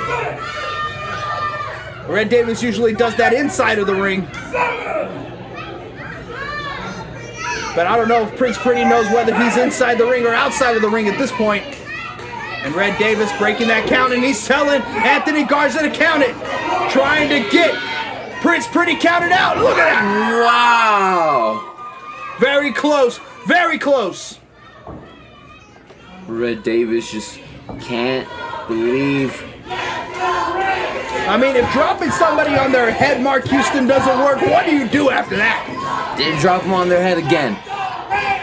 Red Davis usually does that inside of the ring. But I don't know if Prince Pretty knows whether he's inside the ring or outside of the ring at this point. And Red Davis breaking that count, and he's telling Anthony Garza to count it. Trying to get Prince Pretty counted out. Look at that. Wow. Very close. Very close. Red Davis just can't believe. I mean, if dropping somebody on their head, Mark Houston, doesn't work, what do you do after that? Didn't drop him on their head again.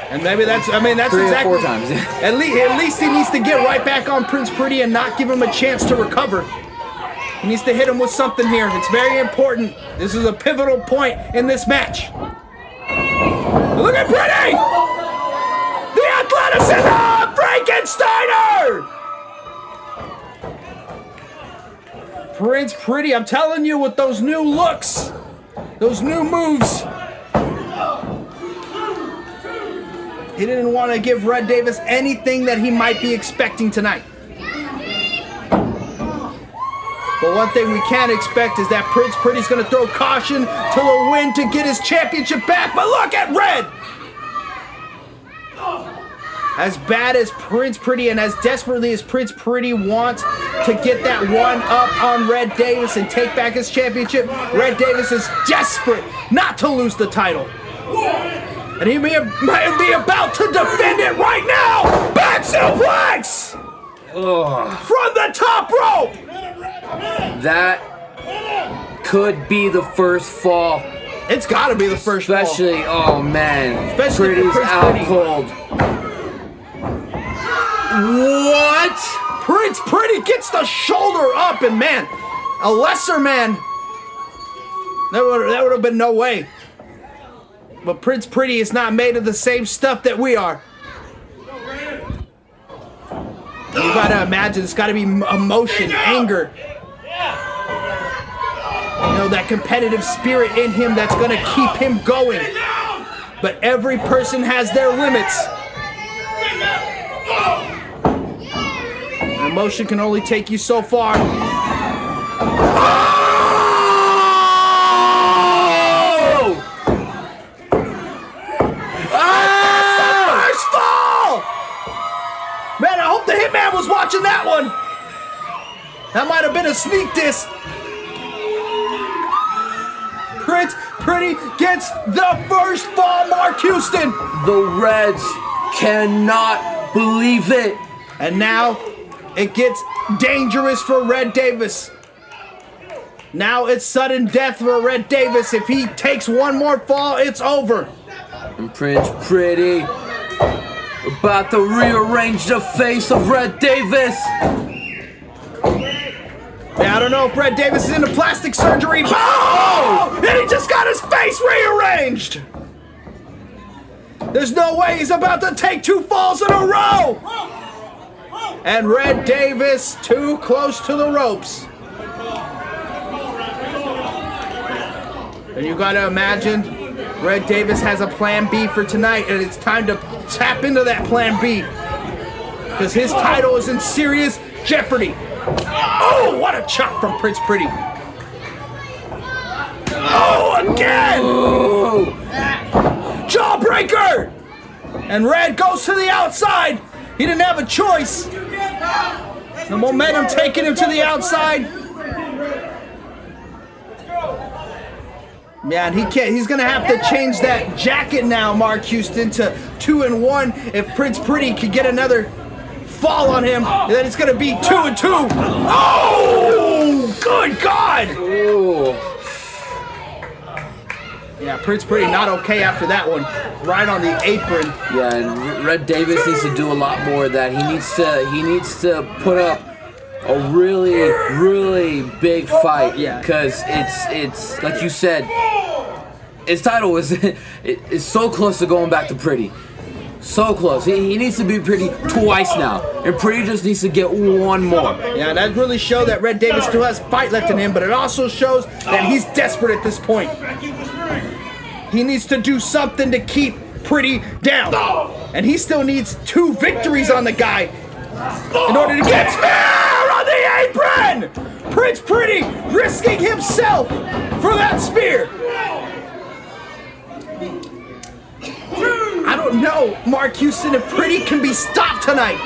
And maybe that's 3 exactly. or 4 times. At least he needs to get right back on Prince Pretty and not give him a chance to recover. He needs to hit him with something here. It's very important. This is a pivotal point in this match. Look at Pretty! The athleticism! Frankensteiner! Prince Pretty, I'm telling you, with those new looks, those new moves, he didn't want to give Red Davis anything that he might be expecting tonight. But one thing we can't expect is that Prince Pretty's going to throw caution to the wind to get his championship back. But look at Red! As bad as Prince Pretty and as desperately as Prince Pretty wants to get that one up on Red Davis and take back his championship, Red Davis is desperate not to lose the title. And he may be about to defend it right now! Back suplex! From the top rope! That could be the first fall. It's gotta be the first fall. Especially, oh man, Especially Pretty's Prince out Pretty. cold. What? Prince Pretty gets the shoulder up, and man, a lesser man, that would have been no way. But Prince Pretty is not made of the same stuff that we are. You gotta imagine, it's gotta be emotion, anger. You know, that competitive spirit in him that's gonna keep him going. But every person has their limits. Emotion can only take you so far. Man, I hope the Hitman was watching that one. That might have been a sneak diss. Prince Pretty gets the first fall, Mark Houston. The Reds cannot believe it. And now it gets dangerous for Red Davis. Now it's sudden death for Red Davis. If he takes one more fall, it's over. And Prince Pretty about to rearrange the face of Red Davis. Yeah, I don't know if Red Davis is into plastic surgery. Oh! And he just got his face rearranged. There's no way he's about to take 2 falls in a row. And Red Davis too close to the ropes. And you gotta imagine Red Davis has a plan B for tonight, and it's time to tap into that plan B. Because his title is in serious jeopardy. Oh, what a chop from Prince Pretty. Oh, again! Jawbreaker! And Red goes to the outside. He didn't have a choice. The momentum taking him to the outside. Man, he can't. He's gonna have to change that jacket now, Mark Houston, to 2-1. If Prince Pretty could get another fall on him, then it's gonna be 2-2. Oh, good God! Ooh. Yeah, Prince Pretty not okay after that one. Right on the apron. Yeah, and Red Davis needs to do a lot more of that. He needs to put up a really, really big fight. Yeah. Because it's like you said, his title is so close to going back to Pretty. So close. He needs to be Pretty twice now. And Pretty just needs to get one more. Yeah, that really shows that Red Davis still has fight left in him, but it also shows that he's desperate at this point. He needs to do something to keep Pretty down. And he still needs 2 victories on the guy in order to get spear on the apron! Prince Pretty risking himself for that spear. I don't know, Mark Houston, if Pretty can be stopped tonight.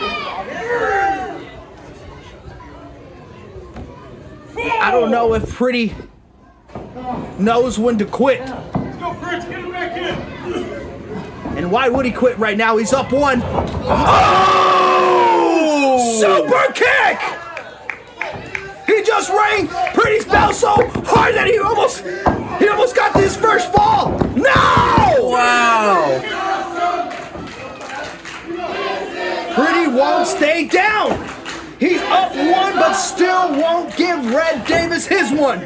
I don't know if Pretty knows when to quit. Let's go, Prince, get him back in. And why would he quit right now? He's up 1. Oh! Super kick! He just rang Pretty's bell so hard that he almost got his first fall. No! Wow! Pretty won't stay down. He's up 1, but still won't give Red Davis his one.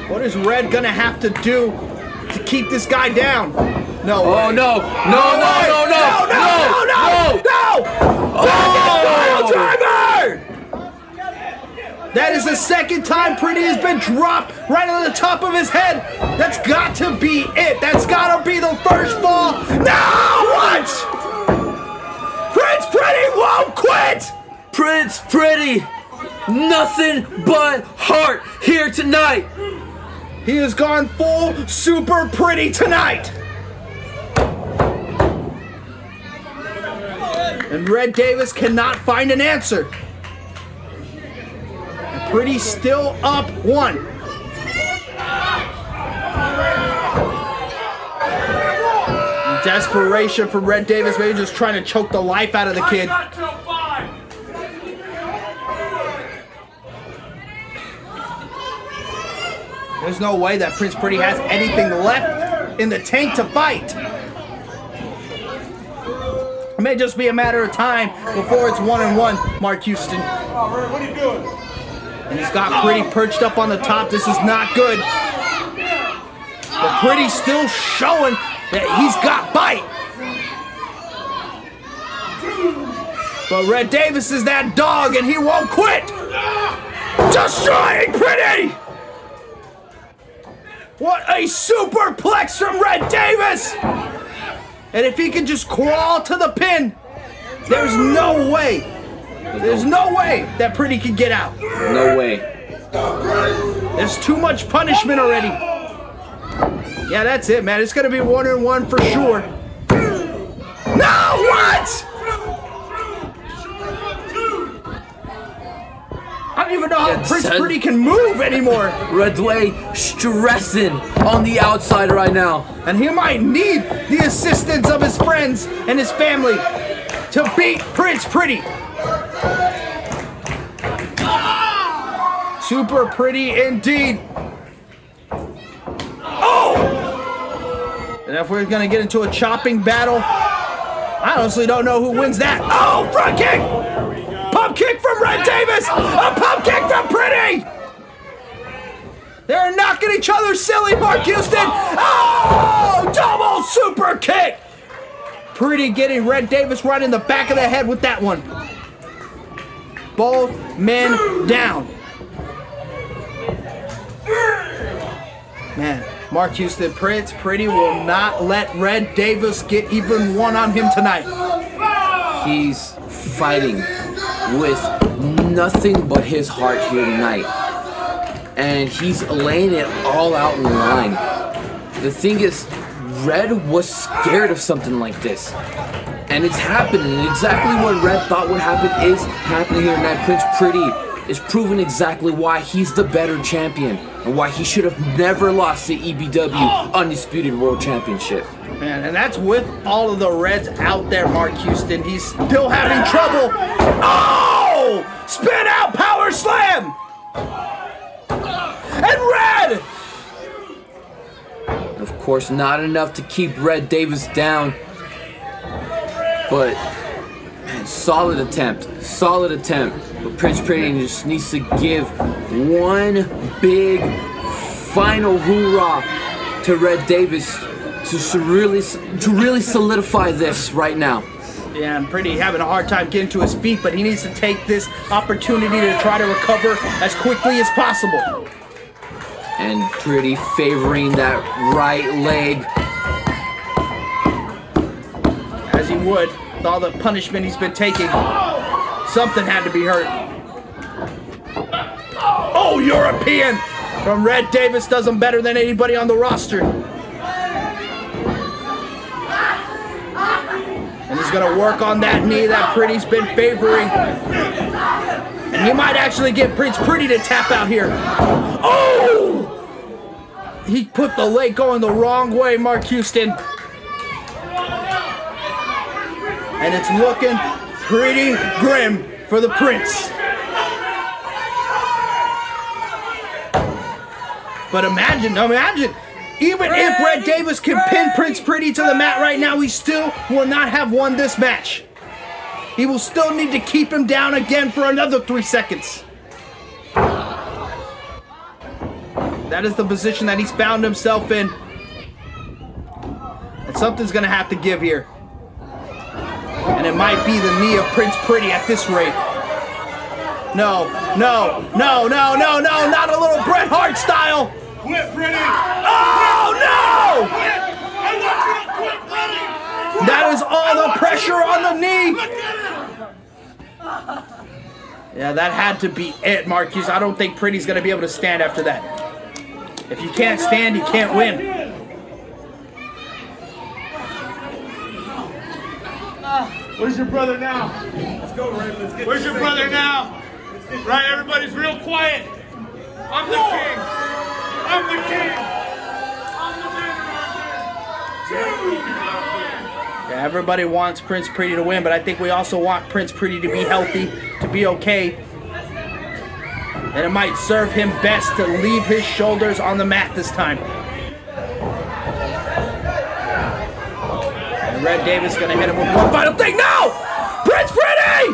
What is Red gonna have to do to keep this guy down? No. Oh no! No! Pile driver! That is the second time Pretty has been dropped right on the top of his head. That's got to be it. That's got to be the first fall. No! What? Prince Pretty won't quit! Prince Pretty! Nothing but heart here tonight! He has gone full Super Pretty tonight. And Red Davis cannot find an answer. And Pretty still up 1. Desperation from Red Davis, maybe just trying to choke the life out of the kid. There's no way that Prince Pretty has anything left in the tank to fight. It may just be a matter of time before it's 1-1, Mark Houston. What are you doing? And he's got Pretty perched up on the top. This is not good. But Pretty's still showing that he's got bite. But Red Davis is that dog and he won't quit. Destroying Pretty. What a superplex from Red Davis. And if he can just crawl to the pin, there's no way. There's no way that Pretty can get out. No way. There's too much punishment already. Yeah, that's it, man. It's going to be 1-1 for sure. No, what? I don't even know how Prince Pretty can move anymore. Redway stressing on the outside right now. And he might need the assistance of his friends and his family to beat Prince Pretty. Super pretty indeed. Oh! And if we're gonna get into a chopping battle, I honestly don't know who wins that. Oh, front kick! Pump kick from Red Davis! A pump kick from Pretty! They're knocking each other silly, Mark Houston! Oh! Double super kick! Pretty getting Red Davis right in the back of the head with that one. Both men down. Man, Mark Houston, Prince Pretty will not let Red Davis get even one on him tonight. He's fighting with nothing but his heart here tonight. And he's laying it all out in the line. The thing is, Red was scared of something like this. And it's happening. Exactly what Red thought would happen is happening here tonight. Prince Pretty is proving exactly why he's the better champion and why he should have never lost the EBW Undisputed World Championship. Man, and that's with all of the Reds out there, Mark Houston. He's still having trouble. Oh! Spin out power slam! And Red! Of course, not enough to keep Red Davis down. But, man, solid attempt. But Prince Pretty just needs to give one big final hoorah to Red Davis to really solidify this right now. Yeah, and Pretty having a hard time getting to his feet, but he needs to take this opportunity to try to recover as quickly as possible. And Pretty favoring that right leg. As he would, with all the punishment he's been taking. Something had to be hurt. Oh, European from Red Davis does him better than anybody on the roster. And he's going to work on that knee that Pretty's been favoring. And he might actually get Prince Pretty to tap out here. Oh! He put the leg going the wrong way, Mark Houston. And it's looking pretty grim for the Prince. But imagine, even if Red Davis can pin Prince Pretty to the mat right now, he still will not have won this match. He will still need to keep him down again for another 3 seconds. That is the position that he's found himself in. And something's going to have to give here. And it might be the knee of Prince Pretty at this rate. No, not a little Bret Hart style. Quit, Pretty! Oh, no! That is all the pressure on the knee. Yeah, that had to be it, Marcus. I don't think Pretty's going to be able to stand after that. If you can't stand, you can't win. Where's your brother now? Let's go, Ray. Let's get. Where's your brother now? Right, everybody's real quiet. I'm the king. I'm the king. I'm the man around here. Yeah, everybody wants Prince Pretty to win, but I think we also want Prince Pretty to be healthy, to be okay. And it might serve him best to leave his shoulders on the mat this time. And Red Davis gonna hit him with one final thing. No! Prince Pretty!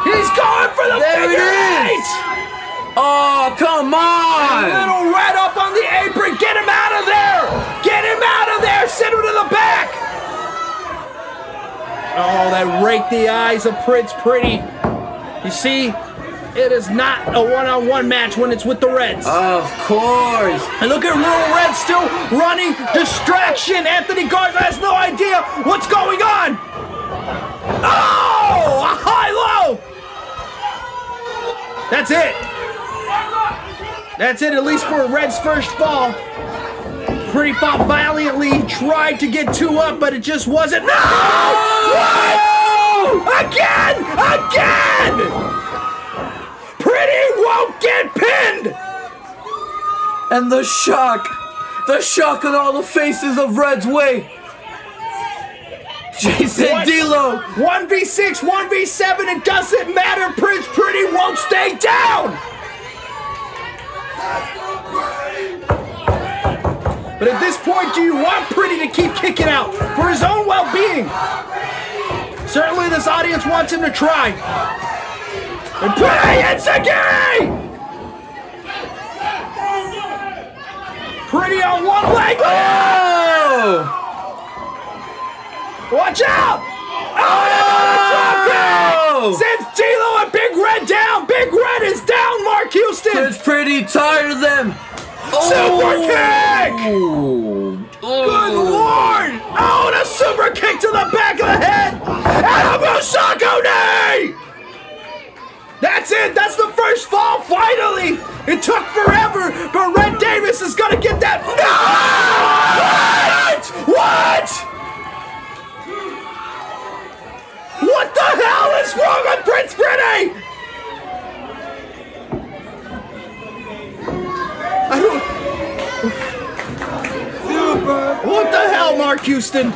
He's going for the figure eight! Oh, come on! And little Red up on the apron. Get him out of there! Get him out of there! Send him to the back! Oh, that raked the eyes of Prince Pretty. You see, it is not a one-on-one match when it's with the Reds. Of course. And look at Little Red still running. Distraction. Anthony Garza has no idea what's going on. Oh, a high-low. That's it. That's it, at least for Red's first fall. Pretty fought valiantly, tried to get 2 up, but it just wasn't. No! What? Again! Pretty won't get pinned! And the shock on all the faces of Red's way. Jason D'Lo. 1v6, 1v7, it doesn't matter. Prince Pretty won't stay down! But at this point, do you want Pretty to keep kicking out for his own well-being? Certainly this audience wants him to try. And Pretty Ensagi! Pretty on one leg. Oh! Watch out! Oh! Sends D'Lo and Big Red down. Big Red is down, Mark Houston. It's Pretty tired of them. Super kick! Good lord! Oh, and a super kick to the back of the head! And a Musako knee! That's it! That's the first fall, finally! It took forever, but Red Davis is gonna get that. No! What? What the hell is wrong with Prince Pretty? What the hell, Mark Houston?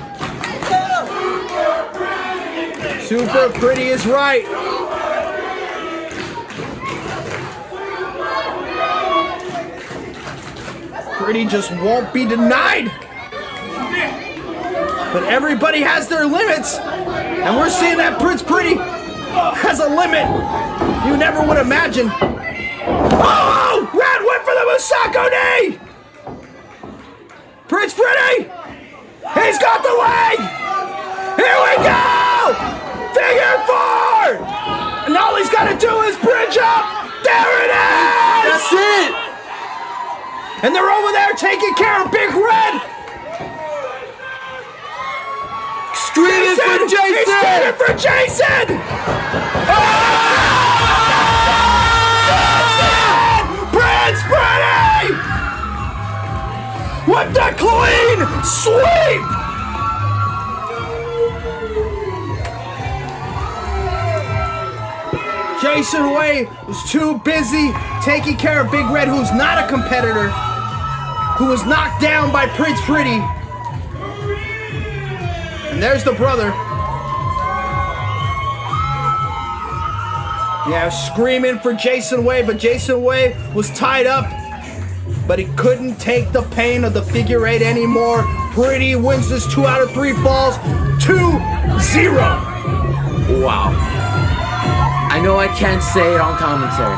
Super Pretty is right. Pretty just won't be denied. But everybody has their limits. And we're seeing that Prince Pretty has a limit you never would imagine. Oh! Red went for the Musako knee! Prince Pretty! He's got the leg! Here we go! Figure 4! And all he's got to do is bridge up! There it is! That's it! And they're over there taking care of Big Red! Screaming for Jason! He's screaming for Jason! Prince Pretty! With the clean sweep! Jason Way was too busy taking care of Big Red, who's not a competitor, who was knocked down by Prince Pretty. And there's the brother. Yeah, screaming for Jason Way, but Jason Way was tied up. But he couldn't take the pain of the figure 8 anymore. Pretty wins this 2 out of 3 falls, 2-0. Wow. I know I can't say it on commentary,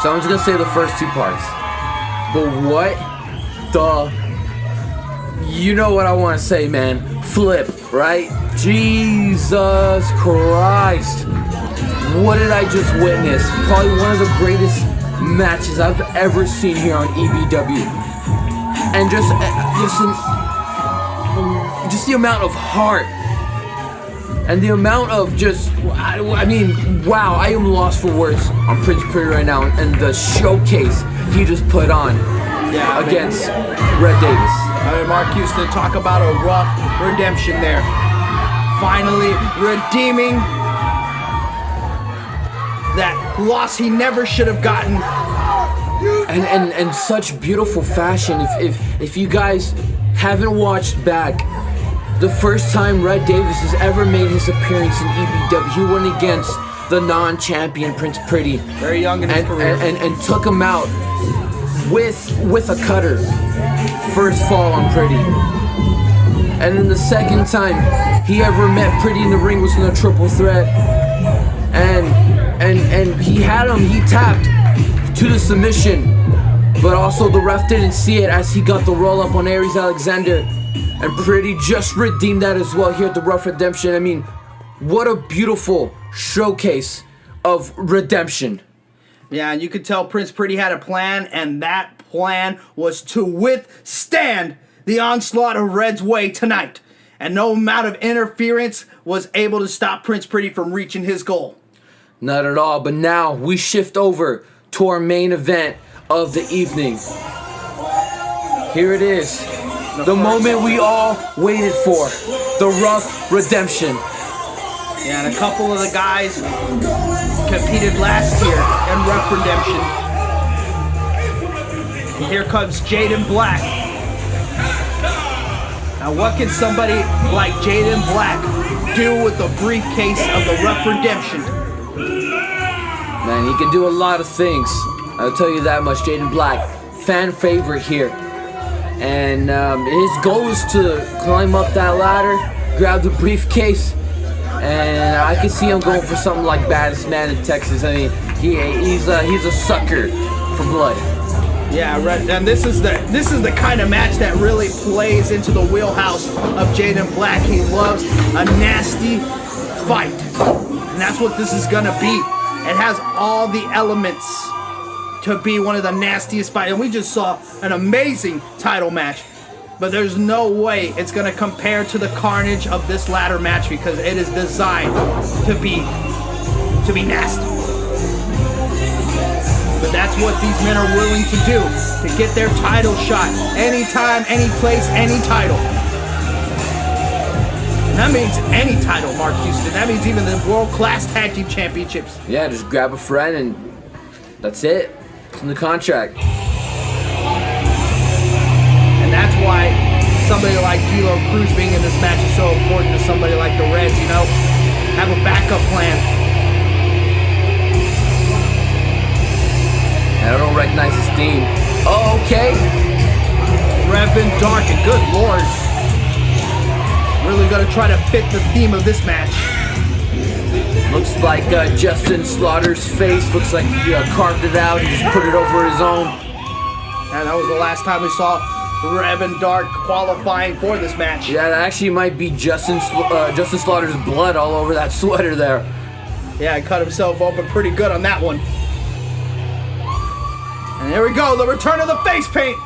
so I'm just gonna say the first 2 parts. But what the... You know what I want to say, man. Flip, right? Jesus Christ. What did I just witness? Probably one of the greatest matches I've ever seen here on EBW. And just the amount of heart and the amount of I mean, wow, I am lost for words on Prince Pretty right now, and the showcase he just put on against Red Davis. I mean, Mark Houston, talk about a rough redemption there. Finally redeeming that loss he never should have gotten. And such beautiful fashion. If you guys haven't watched back, the first time Red Davis has ever made his appearance in EBW, he went against the non-champion Prince Pretty. Very young in his career. And took him out with a cutter. First fall on Pretty. And then the second time he ever met Pretty in the ring was in a triple threat. And he had him, he tapped to the submission. But also the ref didn't see it as he got the roll up on Aries Alexander. And Pretty just redeemed that as well here at the Ruff Redemption. I mean, What a beautiful showcase of redemption. Yeah, and you could tell Prince Pretty had a plan, and that plan was to withstand the onslaught of Red's way tonight. And no amount of interference was able to stop Prince Pretty from reaching his goal. Not at all, but now we shift over to our main event of the evening. Here it is, the moment we all waited for, the Ruff redemption. Yeah, and a couple of the guys competed last year in Ruff Redemption. And here comes Jaden Black. Now what can somebody like Jaden Black do with the briefcase of the Ruff Redemption? Man, he can do a lot of things. I'll tell you that much. Jaden Black, fan favorite here. And his goal is to climb up that ladder, grab the briefcase, and I can see him going for something like baddest man in Texas. I mean, he's a sucker for blood. Yeah, and this is the kind of match that really plays into the wheelhouse of Jaden Black. He loves a nasty fight, and that's what this is gonna be. It has all the elements to be one of the nastiest fights, and we just saw an amazing title match. But there's no way it's gonna compare to the carnage of this ladder match because it is designed to be nasty. But that's what these men are willing to do, to get their title shot anytime, any place, any title. And that means any title, Mark Houston. That means even the world-class tag team championships. Yeah, just grab a friend and that's it. It's in the contract. And that's why somebody like D'Lo Cruz being in this match is so important to somebody like the Reds, you know? Have a backup plan. I don't recognize his theme. Oh, okay. Reverend Dark, and good lord. Really gonna try to fit the theme of this match. Looks like Justin Slaughter's face. Looks like he carved it out and just put it over his own. And that was the last time we saw Reverend Dark qualifying for this match. Yeah, that actually might be Justin Slaughter's blood all over that sweater there. Yeah, he cut himself open pretty good on that one. And here we go, the return of the face paint.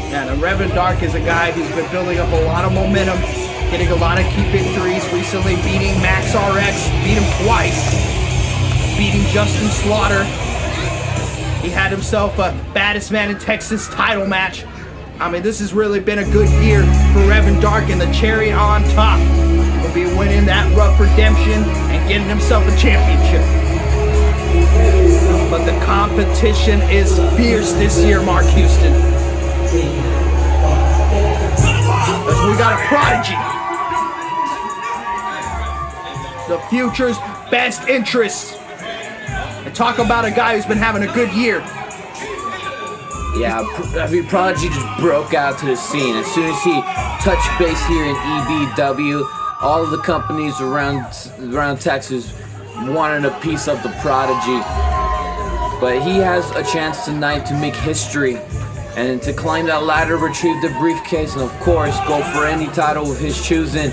Yeah, and Reverend Dark is a guy who's been building up a lot of momentum, getting a lot of key victories, recently beating Max RX, beat him twice, beating Justin Slaughter. He had himself a baddest man in Texas title match. I mean, this has really been a good year for Reverend Dark, and the cherry on top will be winning that Ruff Redemption and getting himself a championship. But the competition is fierce this year, Mark Houston. Because we got a prodigy. The future's best interests. And talk about a guy who's been having a good year. Yeah, I mean, Prodigy just broke out to the scene. As soon as he touched base here in EBW, all of the companies around Texas wanted a piece of the Prodigy. But he has a chance tonight to make history and to climb that ladder, retrieve the briefcase, and of course, go for any title of his choosing.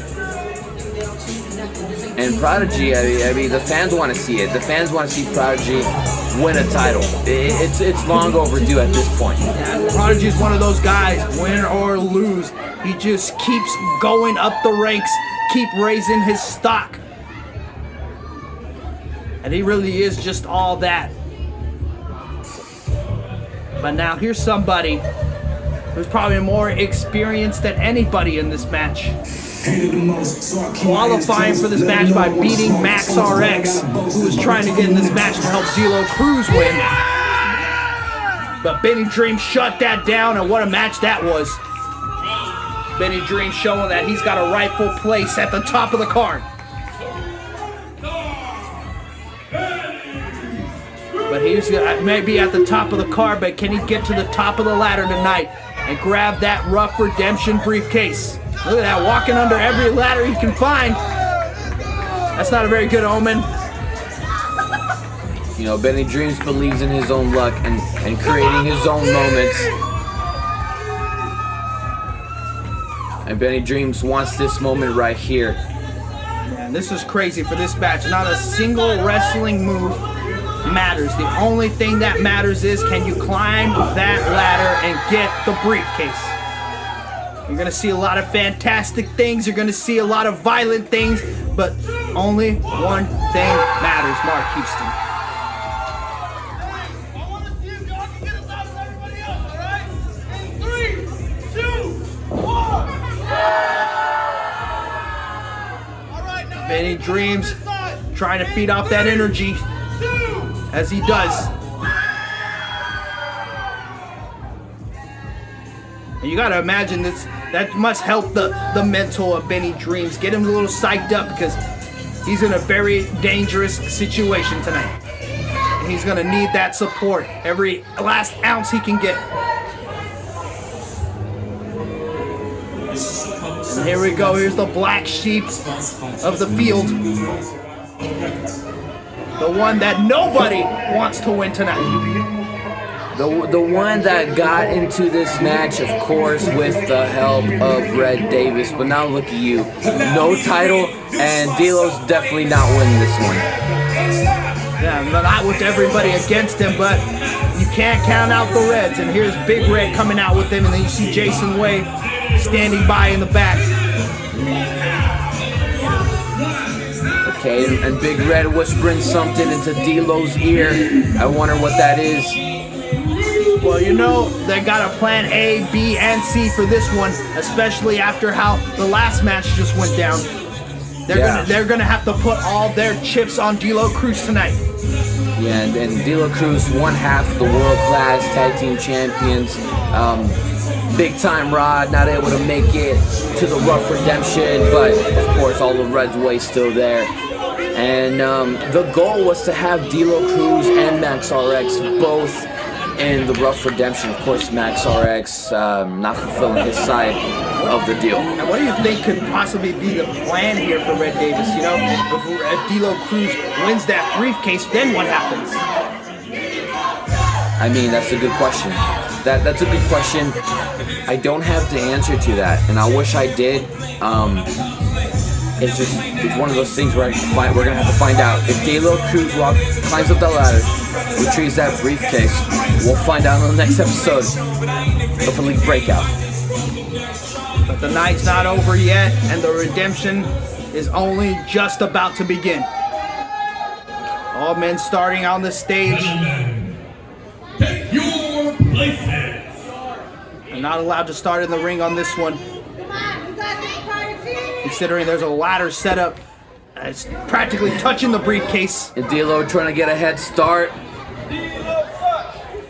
And Prodigy, I mean, the fans want to see it. The fans want to see Prodigy win a title. It's long overdue at this point. Yeah, Prodigy is one of those guys, win or lose, he just keeps going up the ranks, keep raising his stock. And he really is just all that. But now here's somebody who's probably more experienced than anybody in this match. Qualifying for this match by beating Max RX, who was trying to get in this match to help D'Lo Cruz win. But Benny Dream shut that down, and what a match that was. Benny Dream showing that he's got a rightful place at the top of the card. But he's maybe at the top of the card, but can he get to the top of the ladder tonight and grab that Ruff Redemption briefcase. Look at that, walking under every ladder he can find. That's not a very good omen. You know, Benny Dreams believes in his own luck and creating his own moments. And Benny Dreams wants this moment right here. Man, this is crazy for this match. Not a single wrestling move matters. The only thing that matters is, can you climb that ladder and get the briefcase? You're gonna see a lot of fantastic things. You're gonna see a lot of violent things, but only one thing matters, Mark Houston. I want to see if y'all can get us out of everybody else, all right? In 3, 2, 1. All right, now Benny Dreams this side. trying to feed off that energy 2. as he does. And you gotta imagine this, that must help the mental of Benny Dreams. Get him a little psyched up because he's in a very dangerous situation tonight. And he's gonna need that support, every last ounce he can get. And here we go, here's the black sheep of the field. The one that nobody wants to win tonight. The one that got into this match, of course, with the help of Red Davis. But now look at you. No title, and D'Lo's definitely not winning this one. Yeah, not with everybody against him, but you can't count out the Reds. And here's Big Red coming out with him, and then you see Jason Wade standing by in the back. Okay, and Big Red whispering something into D'Lo's ear. I wonder what that is. Well, you know, they got a plan A, B, and C for this one, especially after how the last match just went down. They're gonna have to put all their chips on D'Lo Cruz tonight. Yeah, and D'Lo Cruz, one half of the world-class tag team champions. Big time Rod, not able to make it to the Ruff Redemption, but of course all the Reds way still there. And the goal was to have D'Lo Cruz and Max RX both in the Ruff Redemption. Of course, Max RX not fulfilling his side of the deal. And what do you think could possibly be the plan here for Red Davis? You know, if D'Lo Cruz wins that briefcase, then what happens? I mean, that's a good question. That's a good question. I don't have the answer to that, and I wish I did. It's one of those things where we're gonna have to find out. If D'Lo Cruz climbs up the ladder, retrieves that briefcase, we'll find out in the next episode of Elite Breakout. But the night's not over yet, and the redemption is only just about to begin. All men starting on the stage. Take your places. Are not allowed to start in the ring on this one, considering there's a ladder set up. It's practically touching the briefcase. And D'Lo trying to get a head start.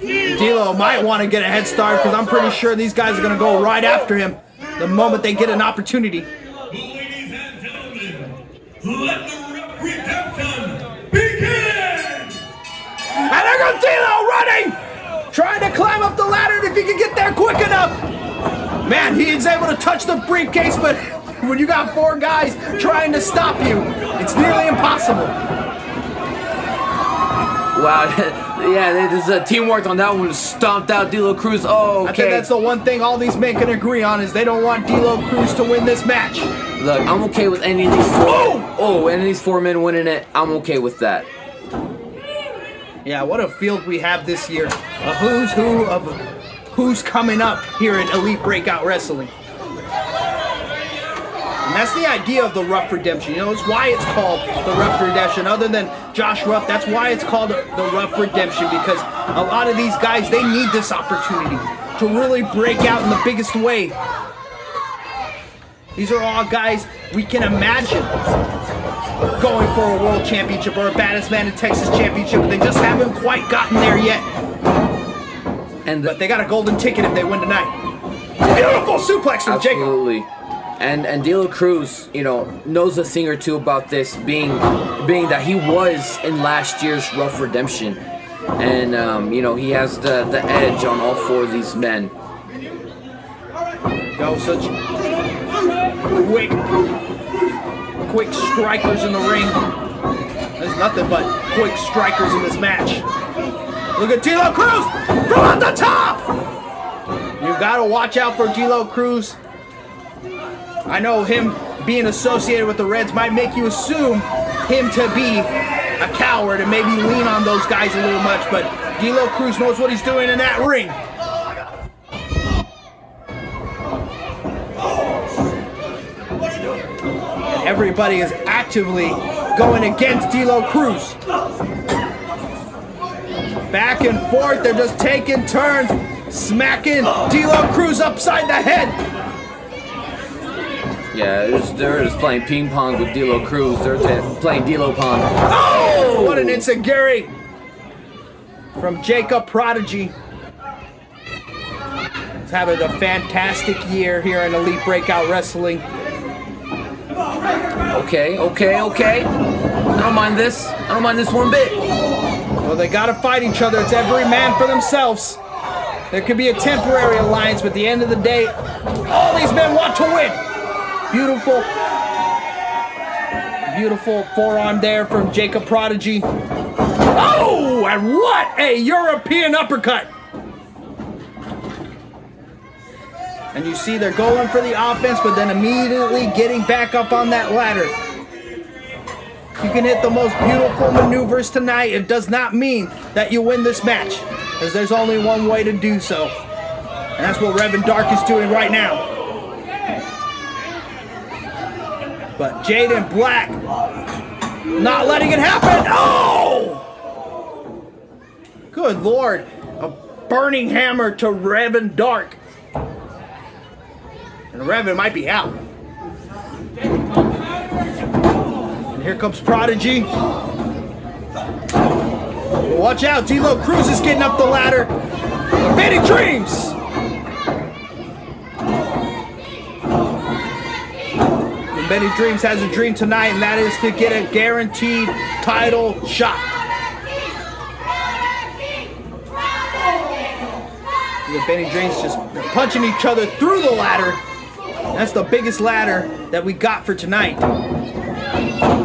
D'Lo might want to get a head start because I'm pretty sure these guys are going to go right after him the moment they get an opportunity. Ladies and gentlemen, let the Ruff Redemption begin! And there goes D'Lo running! Trying to climb up the ladder, and if he can get there quick enough. Man, he is able to touch the briefcase, but when you got 4 guys trying to stop you, it's nearly impossible. Wow, yeah, there's a teamwork on that one. Stomped out D'Lo Cruz. Oh, okay. I think that's the one thing all these men can agree on is they don't want D'Lo Cruz to win this match. Look, I'm okay with any of these 4. Oh, any of these 4 men winning it. I'm okay with that. Yeah, what a field we have this year. A who's who of who's coming up here in Elite Breakout Wrestling. And that's the idea of the Ruff Redemption. You know, it's why it's called the Ruff Redemption. Other than Josh Ruff, that's why it's called the Ruff Redemption, because a lot of these guys, they need this opportunity to really break out in the biggest way. These are all guys we can imagine going for a world championship or a Baddest Man in Texas championship, but they just haven't quite gotten there yet. But they got a golden ticket if they win tonight. Beautiful suplex from Jacob. Absolutely. And D'Lo Cruz, you know, knows a thing or two about this, being that he was in last year's Ruff Redemption, and you know, he has the edge on all 4 of these men. Go, such quick strikers in the ring. There's nothing but quick strikers in this match. Look at D'Lo Cruz from at the top. You gotta watch out for D'Lo Cruz. I know him being associated with the Reds might make you assume him to be a coward and maybe lean on those guys a little much, but D'Lo Cruz knows what he's doing in that ring. And everybody is actively going against D'Lo Cruz. Back and forth, they're just taking turns, smacking D'Lo Cruz upside the head. Yeah, they're just playing ping pong with D'Lo Cruz. They're playing D'Lo pong. Oh! What an enziguri from Jacob Prodigy. He's having a fantastic year here in Elite Breakout Wrestling. Okay. I don't mind this. I don't mind this one bit. Well, they gotta fight each other. It's every man for themselves. There could be a temporary alliance, but at the end of the day, all these men want to win. Beautiful forearm there from Jacob Prodigy. Oh, and what a European uppercut. And you see they're going for the offense, but then immediately getting back up on that ladder. You can hit the most beautiful maneuvers tonight. It does not mean that you win this match, because there's only one way to do so. And that's what Revan Dark is doing right now. But Jaden Black not letting it happen. Oh! Good Lord. A burning hammer to Revan Dark. And Revan might be out. And here comes Prodigy. But watch out, D'Lo Cruz is getting up the ladder. Benny Dreams! And Benny Dreams has a dream tonight, and that is to get a guaranteed title shot. And Benny Dreams just punching each other through the ladder. That's the biggest ladder that we got for tonight.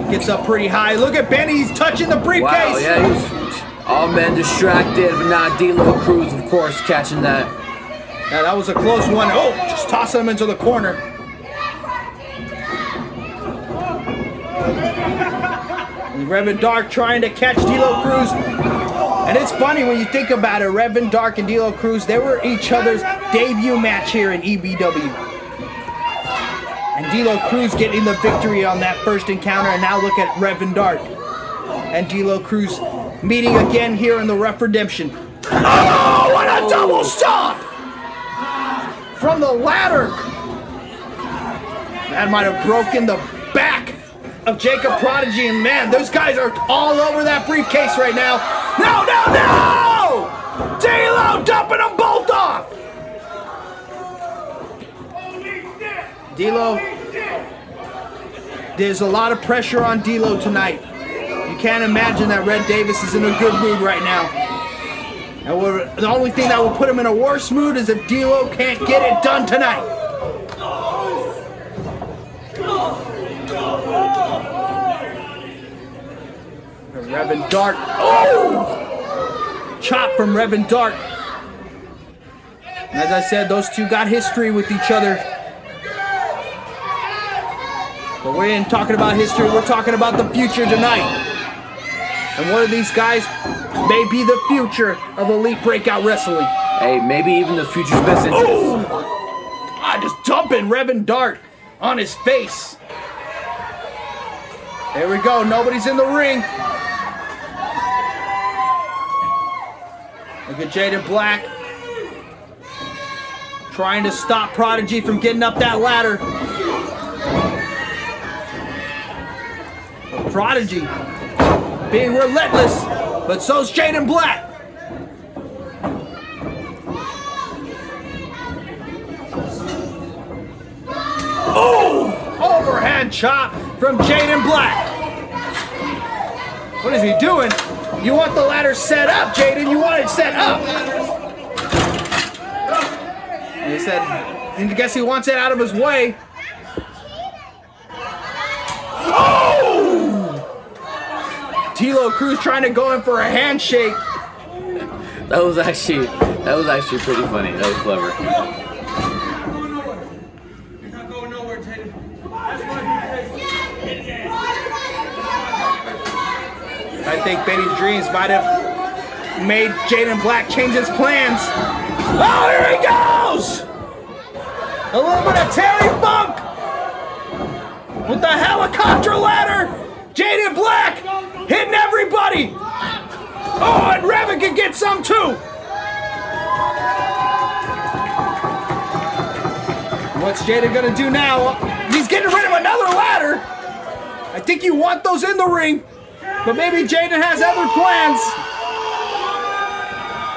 Gets up pretty high. Look at Benny, he's touching the briefcase. Wow, yeah, he's all men distracted, but not D'Lo Cruz, of course, catching that. Yeah, that was a close one. Oh, just tossing him into the corner. And Revan Dark trying to catch D'Lo Cruz. And it's funny when you think about it, Revan Dark and D'Lo Cruz, they were each other's debut match here in EBW. And D'Lo Cruz getting the victory on that first encounter, and now look at Revan Dark and D'Lo Cruz meeting again here in the Ruff Redemption. Oh, what a double stop! From the ladder. That might have broken the back of Jacob Prodigy, and man, those guys are all over that briefcase right now. No! D'Lo dumping them both off! D'Lo, there's a lot of pressure on D'Lo tonight. You can't imagine that Red Davis is in a good mood right now. And the only thing that will put him in a worse mood is if D'Lo can't get it done tonight. Revan Dark. Oh! Chop from Revan Dark. As I said, those two got history with each other. But we ain't talking about history, we're talking about the future tonight. And one of these guys may be the future of Elite Breakout Wrestling. Hey, maybe even the future's best interest. Oh! Just dumping Revan Dark on his face. There we go, nobody's in the ring. Look at Jaden Black trying to stop Prodigy from getting up that ladder. But Prodigy being relentless, but so's Jaden Black. Oh! Overhand chop from Jaden Black. What is he doing? You want the ladder set up, Jaden. You want it set up. said, I guess he wants it out of his way. Oh! D'Lo Cruz trying to go in for a handshake. That was actually pretty funny. That was clever. You're not going nowhere, Jaden. I think Benny's dreams might have made Jaden Black change his plans. Oh, here he goes! A little bit of Terry Funk with the helicopter ladder. Jaden Black hitting everybody. Oh, and Revan can get some too. What's Jaden gonna do now? He's getting rid of another ladder. I think you want those in the ring, but maybe Jaden has other plans.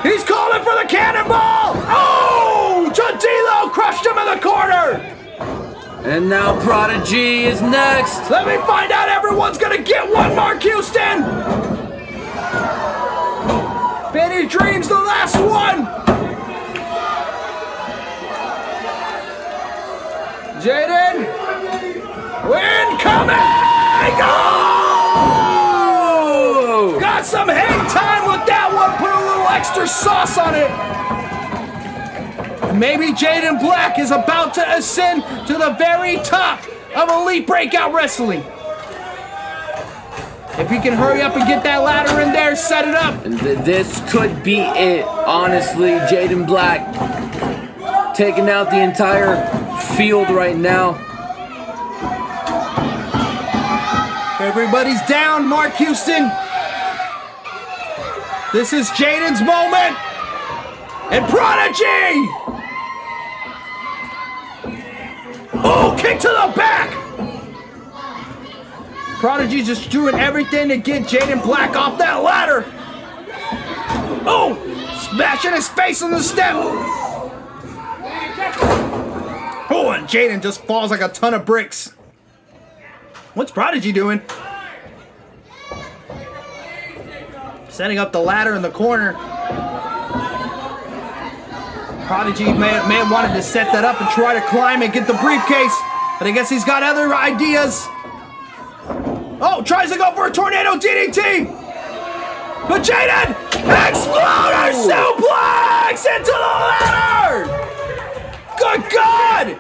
He's calling for the cannonball. Oh, D'Lo crushed him in the corner. And now Prodigy is next. Let me find out. Everyone's gonna get one, Mark Houston. Benny Dream's the last one. Jaden, win coming. Oh! Got some hang time with that one. Put a little extra sauce on it. Maybe Jaden Black is about to ascend to the very top of Elite Breakout Wrestling. If he can hurry up and get that ladder in there, set it up. And this could be it. Honestly, Jaden Black taking out the entire field right now. Everybody's down, Mark Houston. This is Jaden's moment. And Prodigy! Oh, kick to the back! Prodigy's just doing everything to get Jaden Black off that ladder. Oh, smashing his face on the step. Oh, and Jaden just falls like a ton of bricks. What's Prodigy doing? Setting up the ladder in the corner. Prodigy may have wanted to set that up and try to climb and get the briefcase, but I guess he's got other ideas. Oh, tries to go for a tornado DDT. But Jaden, exploder suplex into the ladder. Good God!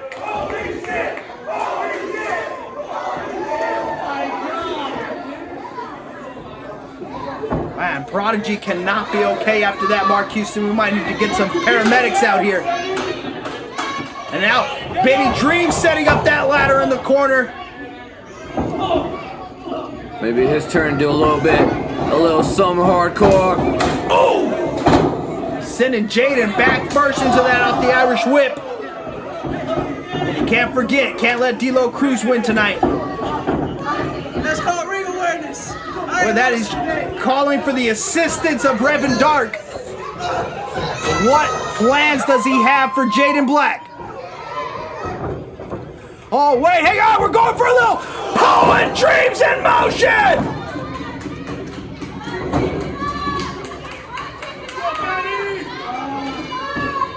Man, Prodigy cannot be okay after that, Mark Houston. We might need to get some paramedics out here. And now, Benny Dream setting up that ladder in the corner. Maybe his turn to do a little summer hardcore. Oh! Sending Jaden back first into that off the Irish whip. And you can't forget, can't let D'Lo Cruz win tonight. That's called ring awareness. Well, that is calling for the assistance of Revan Dark. What plans does he have for Jaden Black? Oh, wait, hang on, we're going for a little Poet Dreams in motion!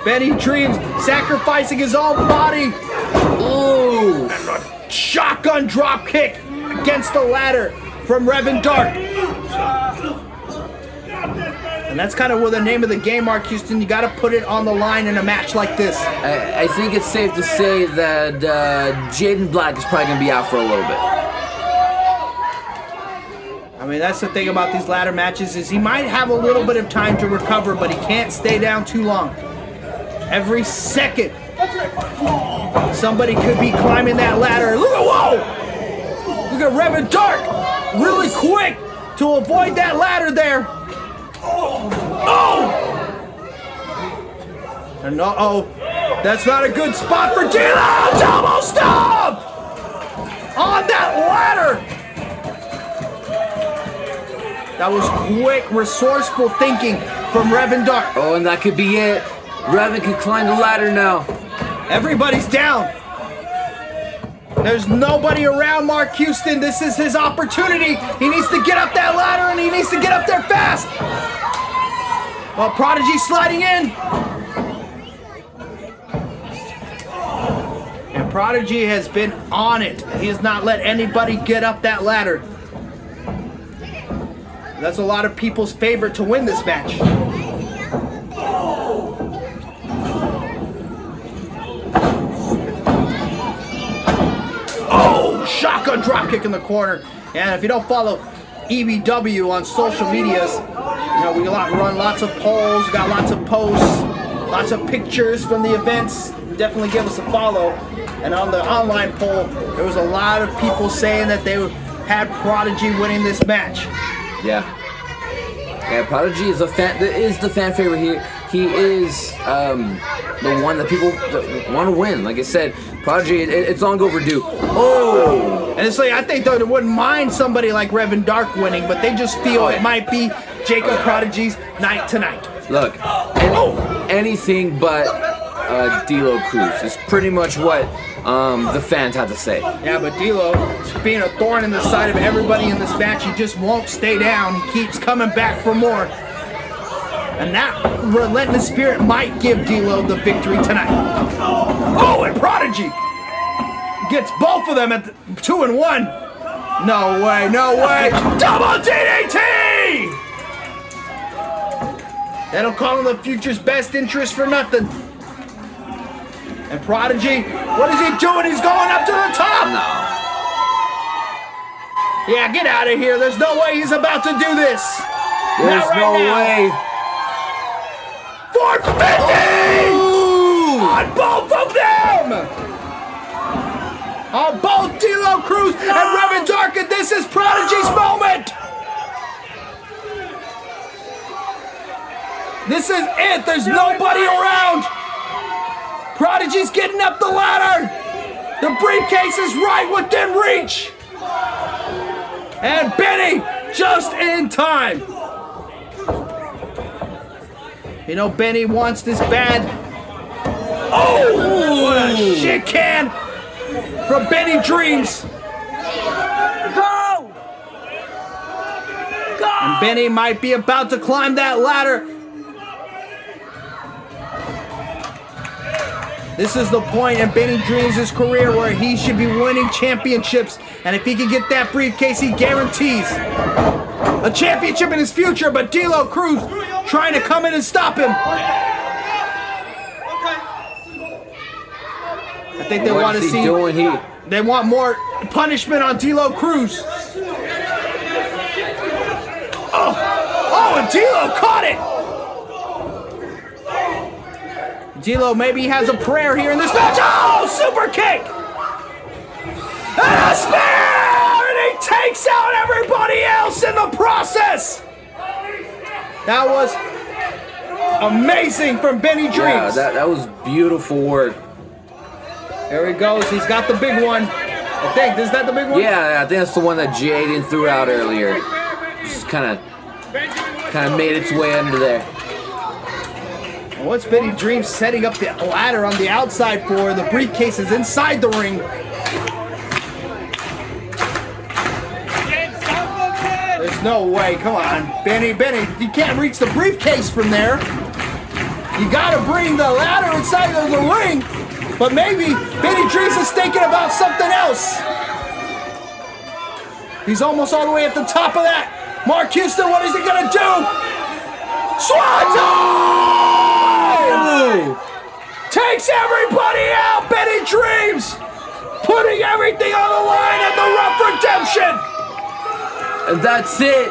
Benny Dreams sacrificing his own body. Ooh. And a shotgun drop kick against the ladder from Revan Dark. And that's kind of where the name of the game, Mark Houston. You got to put it on the line in a match like this. I think it's safe to say that Jaden Black is probably going to be out for a little bit. I mean, that's the thing about these ladder matches is he might have a little bit of time to recover, but he can't stay down too long. Every second, somebody could be climbing that ladder. Look at, whoa! Look at Revan Dark, really quick to avoid that ladder there. Oh! And uh-oh, that's not a good spot for D'Lo. Double stomp! On that ladder! That was quick, resourceful thinking from Revan Dark. Oh, and that could be it. Revan can climb the ladder now. Everybody's down. There's nobody around Mark Houston. This is his opportunity. He needs to get up that ladder and he needs to get up there fast. Well, Prodigy sliding in. Prodigy has been on it. He has not let anybody get up that ladder. That's a lot of people's favorite to win this match. Oh, shotgun dropkick in the corner. And if you don't follow EBW on social medias, you know, we run lots of polls, got lots of posts, lots of pictures from the events. Definitely give us a follow. And on the online poll, there was a lot of people saying that they had Prodigy winning this match. Yeah. Yeah, Prodigy is the fan favorite here. He is the one that people want to win. Like I said, Prodigy, it's long overdue. Oh! And it's like, I think they wouldn't mind somebody like Revan Dark winning, but they just feel it might be Jacob Prodigy's night tonight. Look, anything but D'Lo Cruz is pretty much what the fans have to say. Yeah, but D'Lo is being a thorn in the side of everybody in this match. He just won't stay down. He keeps coming back for more. And that relentless spirit might give D'Lo the victory tonight. Oh, and Prodigy gets both of them at 2 and 1. No way, no way. Double DDT! They don't call him the future's best interest for nothing. And Prodigy, what is he doing? He's going up to the top! No. Yeah, get out of here. There's no way he's about to do this. There's Not right no now. way. 450! On both of them! On both D'Lo Cruz and Revan Dark, and this is Prodigy's moment! This is it. There's nobody around. Prodigy's getting up the ladder. The briefcase is right within reach. And Benny just in time. You know, Benny wants this bad. Oh, what a shit can from Benny Dreams. Go! Go! And Benny might be about to climb that ladder. This is the point in Benny Dreams' career where he should be winning championships. And if he can get that briefcase, he guarantees a championship in his future. But D'Lo Cruz trying to come in and stop him. I think they want to see. Doing here? They want more punishment on D'Lo Cruz. Oh, and D'Lo caught it. D'Lo maybe has a prayer here in this match. Oh, super kick! And a spear! And he takes out everybody else in the process. That was amazing from Benny Dreams. Yeah, that was beautiful work. There he goes. He's got the big one. I think. Is that the big one? Yeah, I think that's the one that Jaden threw out earlier. Just kind of made its way under there. What's Benny Dreams setting up the ladder on the outside for? The briefcase is inside the ring. There's no way. Come on, Benny. You can't reach the briefcase from there. You gotta bring the ladder inside of the ring. But maybe Benny Dreams is thinking about something else. He's almost all the way at the top of that. Mark Houston, what is he gonna do? Swanton! Takes everybody out. Benny Dreams putting everything on the line at the Ruff Redemption. And that's it.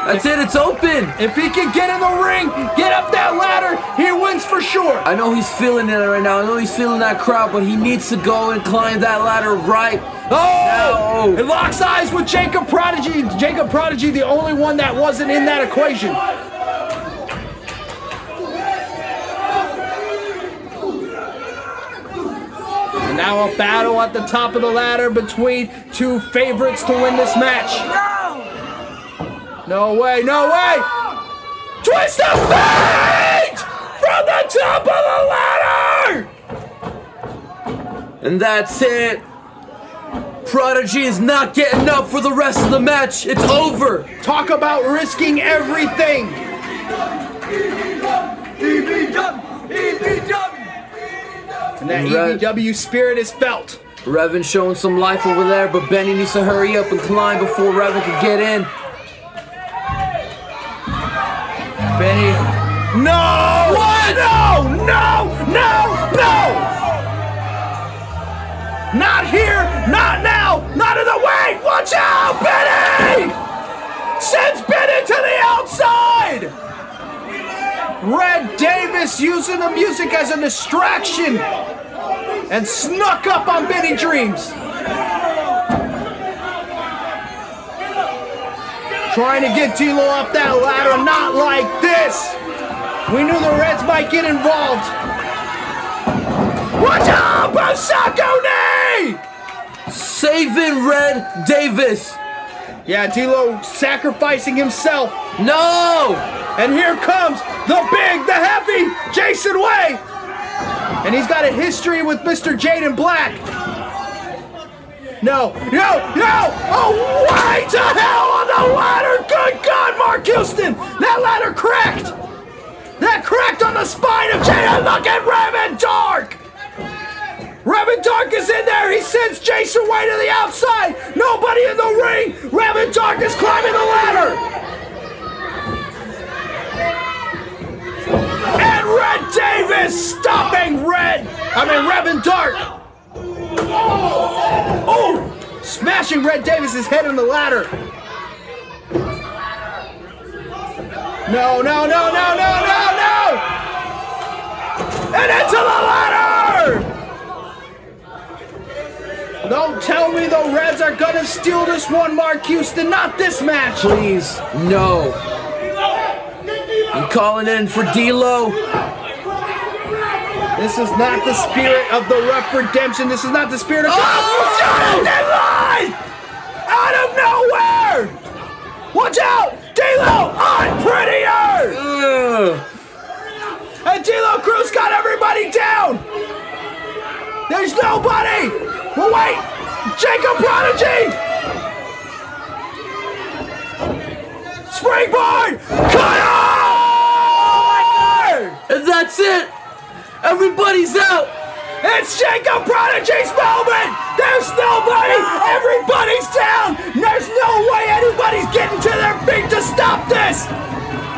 That's it. It's open. If he can get in the ring, get up that ladder, he wins for sure. I know he's feeling it right now. I know he's feeling that crowd, but he needs to go and climb that ladder right now. It locks eyes with Jacob Prodigy. Jacob Prodigy, the only one that wasn't in that equation. And now a battle at the top of the ladder between two favorites to win this match. No way, no way! Twist of fate! From the top of the ladder! And that's it. Prodigy is not getting up for the rest of the match. It's over. Talk about risking everything. EBW! EBW! And that Rev- EBW spirit is felt. Revan showing some life over there, but Benny needs to hurry up and climb before Revan can get in. Benny. No! What? No! No! No! No! Not here! Not now! Not in the way! Watch out, Benny! Sends Benny to the outside! Red Davis using the music as a distraction and snuck up on Benny Dreams. Trying to get D'Lo up that ladder, not like this. We knew the Reds might get involved. Watch out, Bosako knee! Saving Red Davis. Yeah, D'Lo sacrificing himself. No! And here comes the big, the heavy Jason Way. And he's got a history with Mr. Jaden Black. No, no, no! Oh, way to hell on the ladder! Good God, Mark Houston! That ladder cracked! That cracked on the spine of Jaden. Look at Revan Dark! Revan Dark is in there! He sends Jason Way to the outside! Nobody in the ring! Revan Dark is climbing the ladder! And Red Davis stopping Revan Dark! Oh! Smashing Red Davis's head on the ladder! No, no, no, no, no, no, no! And into the ladder! Don't tell me the Reds are gonna steal this one, Mark Houston. Not this match. Please, no. I'm calling in for D'Lo. This is not the spirit of the Ruff Redemption. This is not the spirit of Jonathan Live! Out of nowhere! Watch out! D'Lo on prettier! And D'Lo Cruz got everybody down! There's nobody! Well, wait! Jacob Prodigy! Springboard! Cutter! And that's it! Everybody's out! It's Jacob Prodigy's moment! There's nobody! Everybody's down! There's no way anybody's getting to their feet to stop this!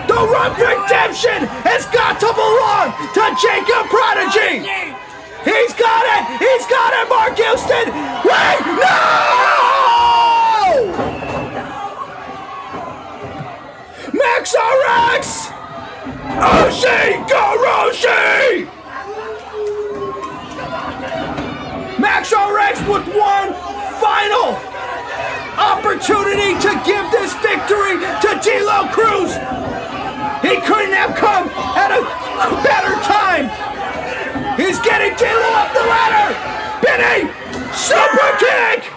The Ruff Redemption has got to belong to Jacob Prodigy! He's got it! He's got it, Mark Houston! Wait! No! Max RX! Oshi Goroshi! Max RX with one final opportunity to give this victory to D'Lo Cruz. He couldn't have come at a better time. He's getting D'Lo up the ladder. Benny, super kick.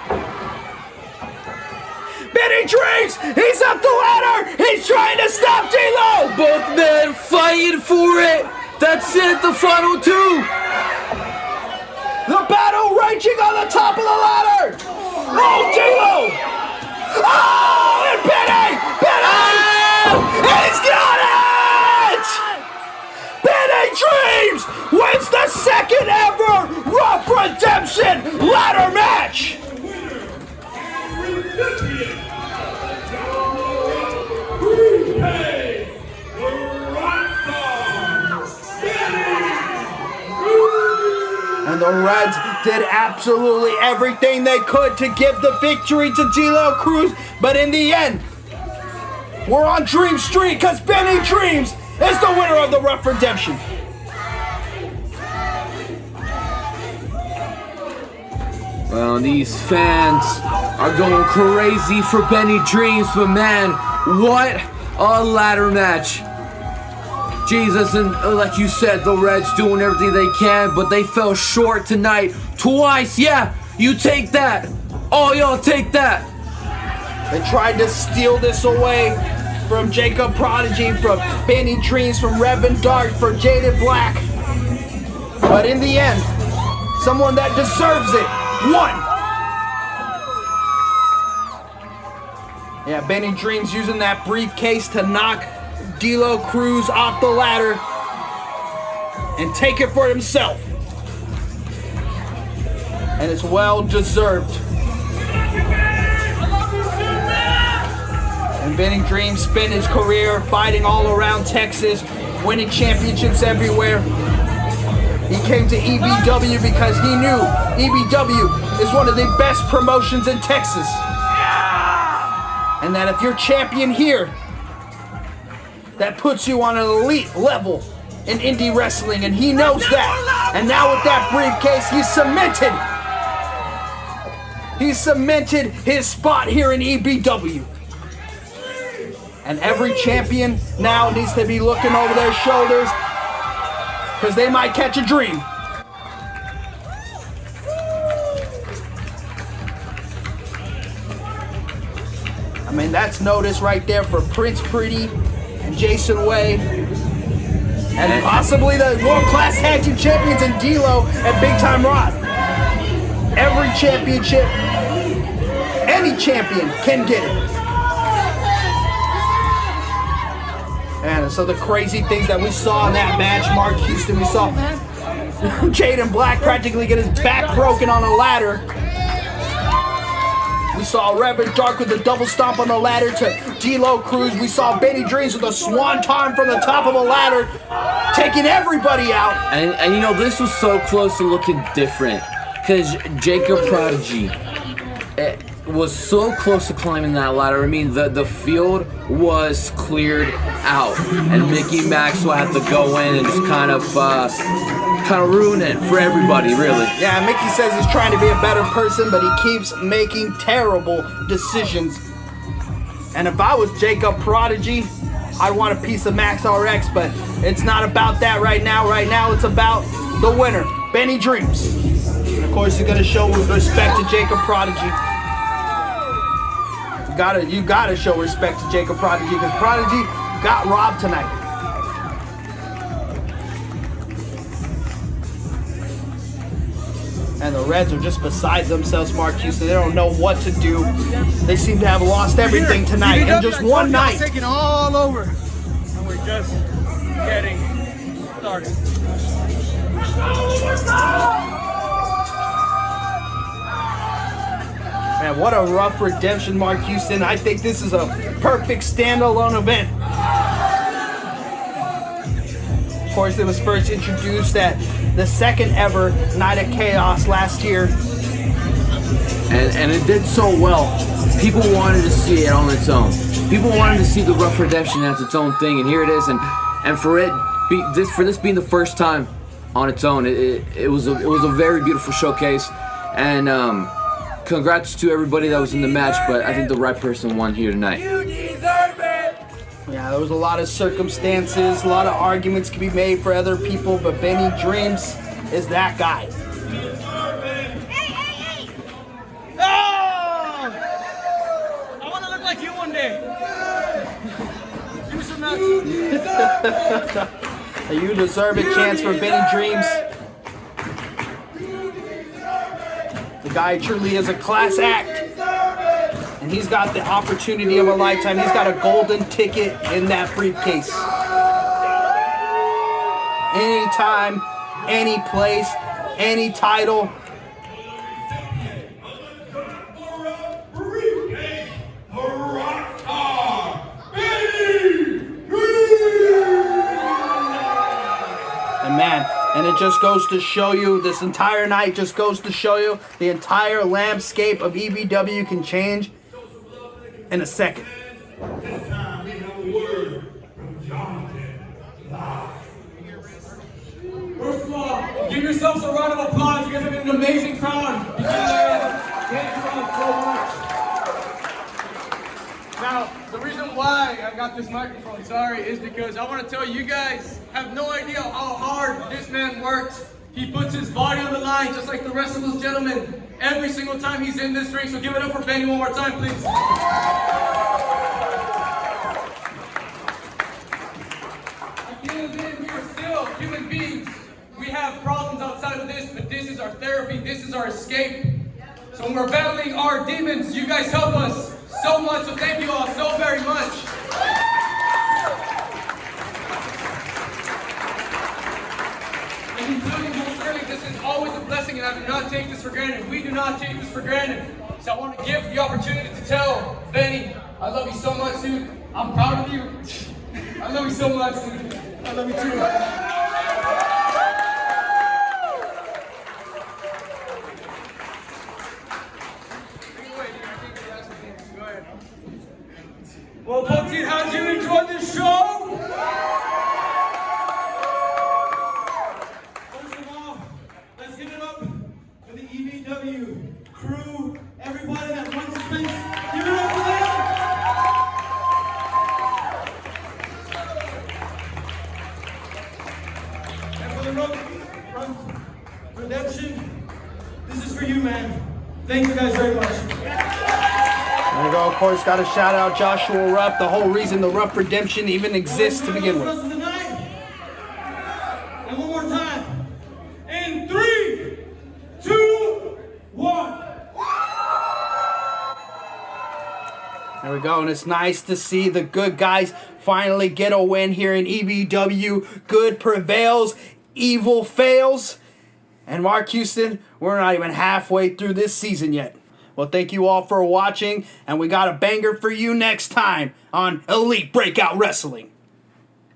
Benny Dreams, he's up the ladder. He's trying to stop D'Lo. Both men fighting for it. That's it, the final two. The battle raging on the top of the ladder! Oh, D'Lo! Oh, and Benny! He's got it! Benny Dreams wins the second ever Ruff Redemption ladder match! And the Reds did absolutely everything they could to give the victory to D'Lo Cruz, but in the end, we're on Dream Street because Benny Dreams is the winner of the Ruff Redemption. Well, these fans are going crazy for Benny Dreams, but man, what a ladder match. Jesus, and like you said, the Reds doing everything they can, but they fell short tonight twice. Yeah, you take that. All y'all take that. They tried to steal this away from Jacob Prodigy, from Benny Dreams, from Revan Dark, for Jaden Black. But in the end, someone that deserves it won. Yeah, Benny Dreams using that briefcase to knock D'Lo Cruz off the ladder and take it for himself. and it's well deserved. And Benny Dream spent his career fighting all around Texas, winning championships everywhere. He came to EBW because he knew EBW is one of the best promotions in Texas. And that if you're champion here, that puts you on an elite level in indie wrestling, and he knows that. And now with that briefcase, he's cemented his spot here in EBW. And every champion now needs to be looking over their shoulders, because they might catch a dream. I mean, that's notice right there for Prince Pretty and Jason Way. And possibly the world-class tag team champions in D-Lo and Big Time Rod. Every championship, any champion can get it. And so the crazy things that we saw in that match, Mark Houston, we saw Jaden Black practically get his back broken on a ladder. We saw Reverend Dark with a double stomp on the ladder to D-Lo Cruz. We saw Benny Dreams with a swanton from the top of a ladder, taking everybody out. And you know, this was so close to looking different, because Jacob Prodigy was so close to climbing that ladder. I mean, the field was cleared out, and Mickey Maxwell had to go in and just kind of ruin it for everybody, really. Yeah, Mickey says he's trying to be a better person, but he keeps making terrible decisions. And if I was Jacob Prodigy, I'd want a piece of Max RX, but it's not about that right now. Right now, it's about the winner, Benny Dreams. And of course, he's gonna show respect to Jacob Prodigy. You gotta show respect to Jacob Prodigy, because Prodigy got robbed tonight. And the Reds are just beside themselves, Mark Houston. They don't know what to do. They seem to have lost everything tonight in just one night. Taking all over, and we're just getting started. Man, what a rough redemption, Mark Houston. I think this is a perfect standalone event. Of course, it was first introduced at the second ever Night of Chaos last year. And it did so well. People wanted to see it on its own. People wanted to see the Ruff Redemption as its own thing, and here it is. And for this being the first time on its own, it was a very beautiful showcase. And congrats to everybody that was in the match, but I think the right person won here tonight. You deserve it! Yeah, there was a lot of circumstances, a lot of arguments can be made for other people, but Benny Dreams is that guy. Hey! Oh! I want to look like you one day. Give me some nuts. You deserve it chance for Benny Dreams. The guy truly is a class act. And he's got the opportunity of a lifetime. He's got a golden ticket in that briefcase. Anytime, any place, any title. And man, and it just goes to show you, this entire night just goes to show you the entire landscape of EBW can change in a second. This time we have a word from Devonte live. First of all, give yourselves a round of applause. You guys have been an amazing crowd. Thank you all so much. Now, the reason why I got this microphone, is because I want to tell you, you guys have no idea how hard this man works. He puts his body on the line just like the rest of those gentlemen every single time he's in this ring. So give it up for Benny one more time, please. At the end of the day, we are still human beings. We have problems outside of this, but this is our therapy. This is our escape. So when we're battling our demons, you guys help us so much. So thank you all so very much. And including most certainly, this is always a blessing, and I do not take this for granted. We not take this for granted. So I want to give the opportunity to tell Benny, I love you so much, dude. I'm proud of you. I love you so much, dude. I love you too. Well, Pumpkin, how'd you enjoy this show? First of all, let's give it up for the EBW crew, everybody that runs the place. Give it up for them! And for the Ruff Redemption, this is for you, man. Thank you guys very much. There we go. Of course, got to shout out Joshua Ruff, the whole reason the Ruff Redemption even exists to begin with. And one more time. In 3, 2, 1. There we go, and it's nice to see the good guys finally get a win here in EBW. Good prevails, evil fails. And Mark Houston, we're not even halfway through this season yet. Well, thank you all for watching, and we got a banger for you next time on Elite Breakout Wrestling.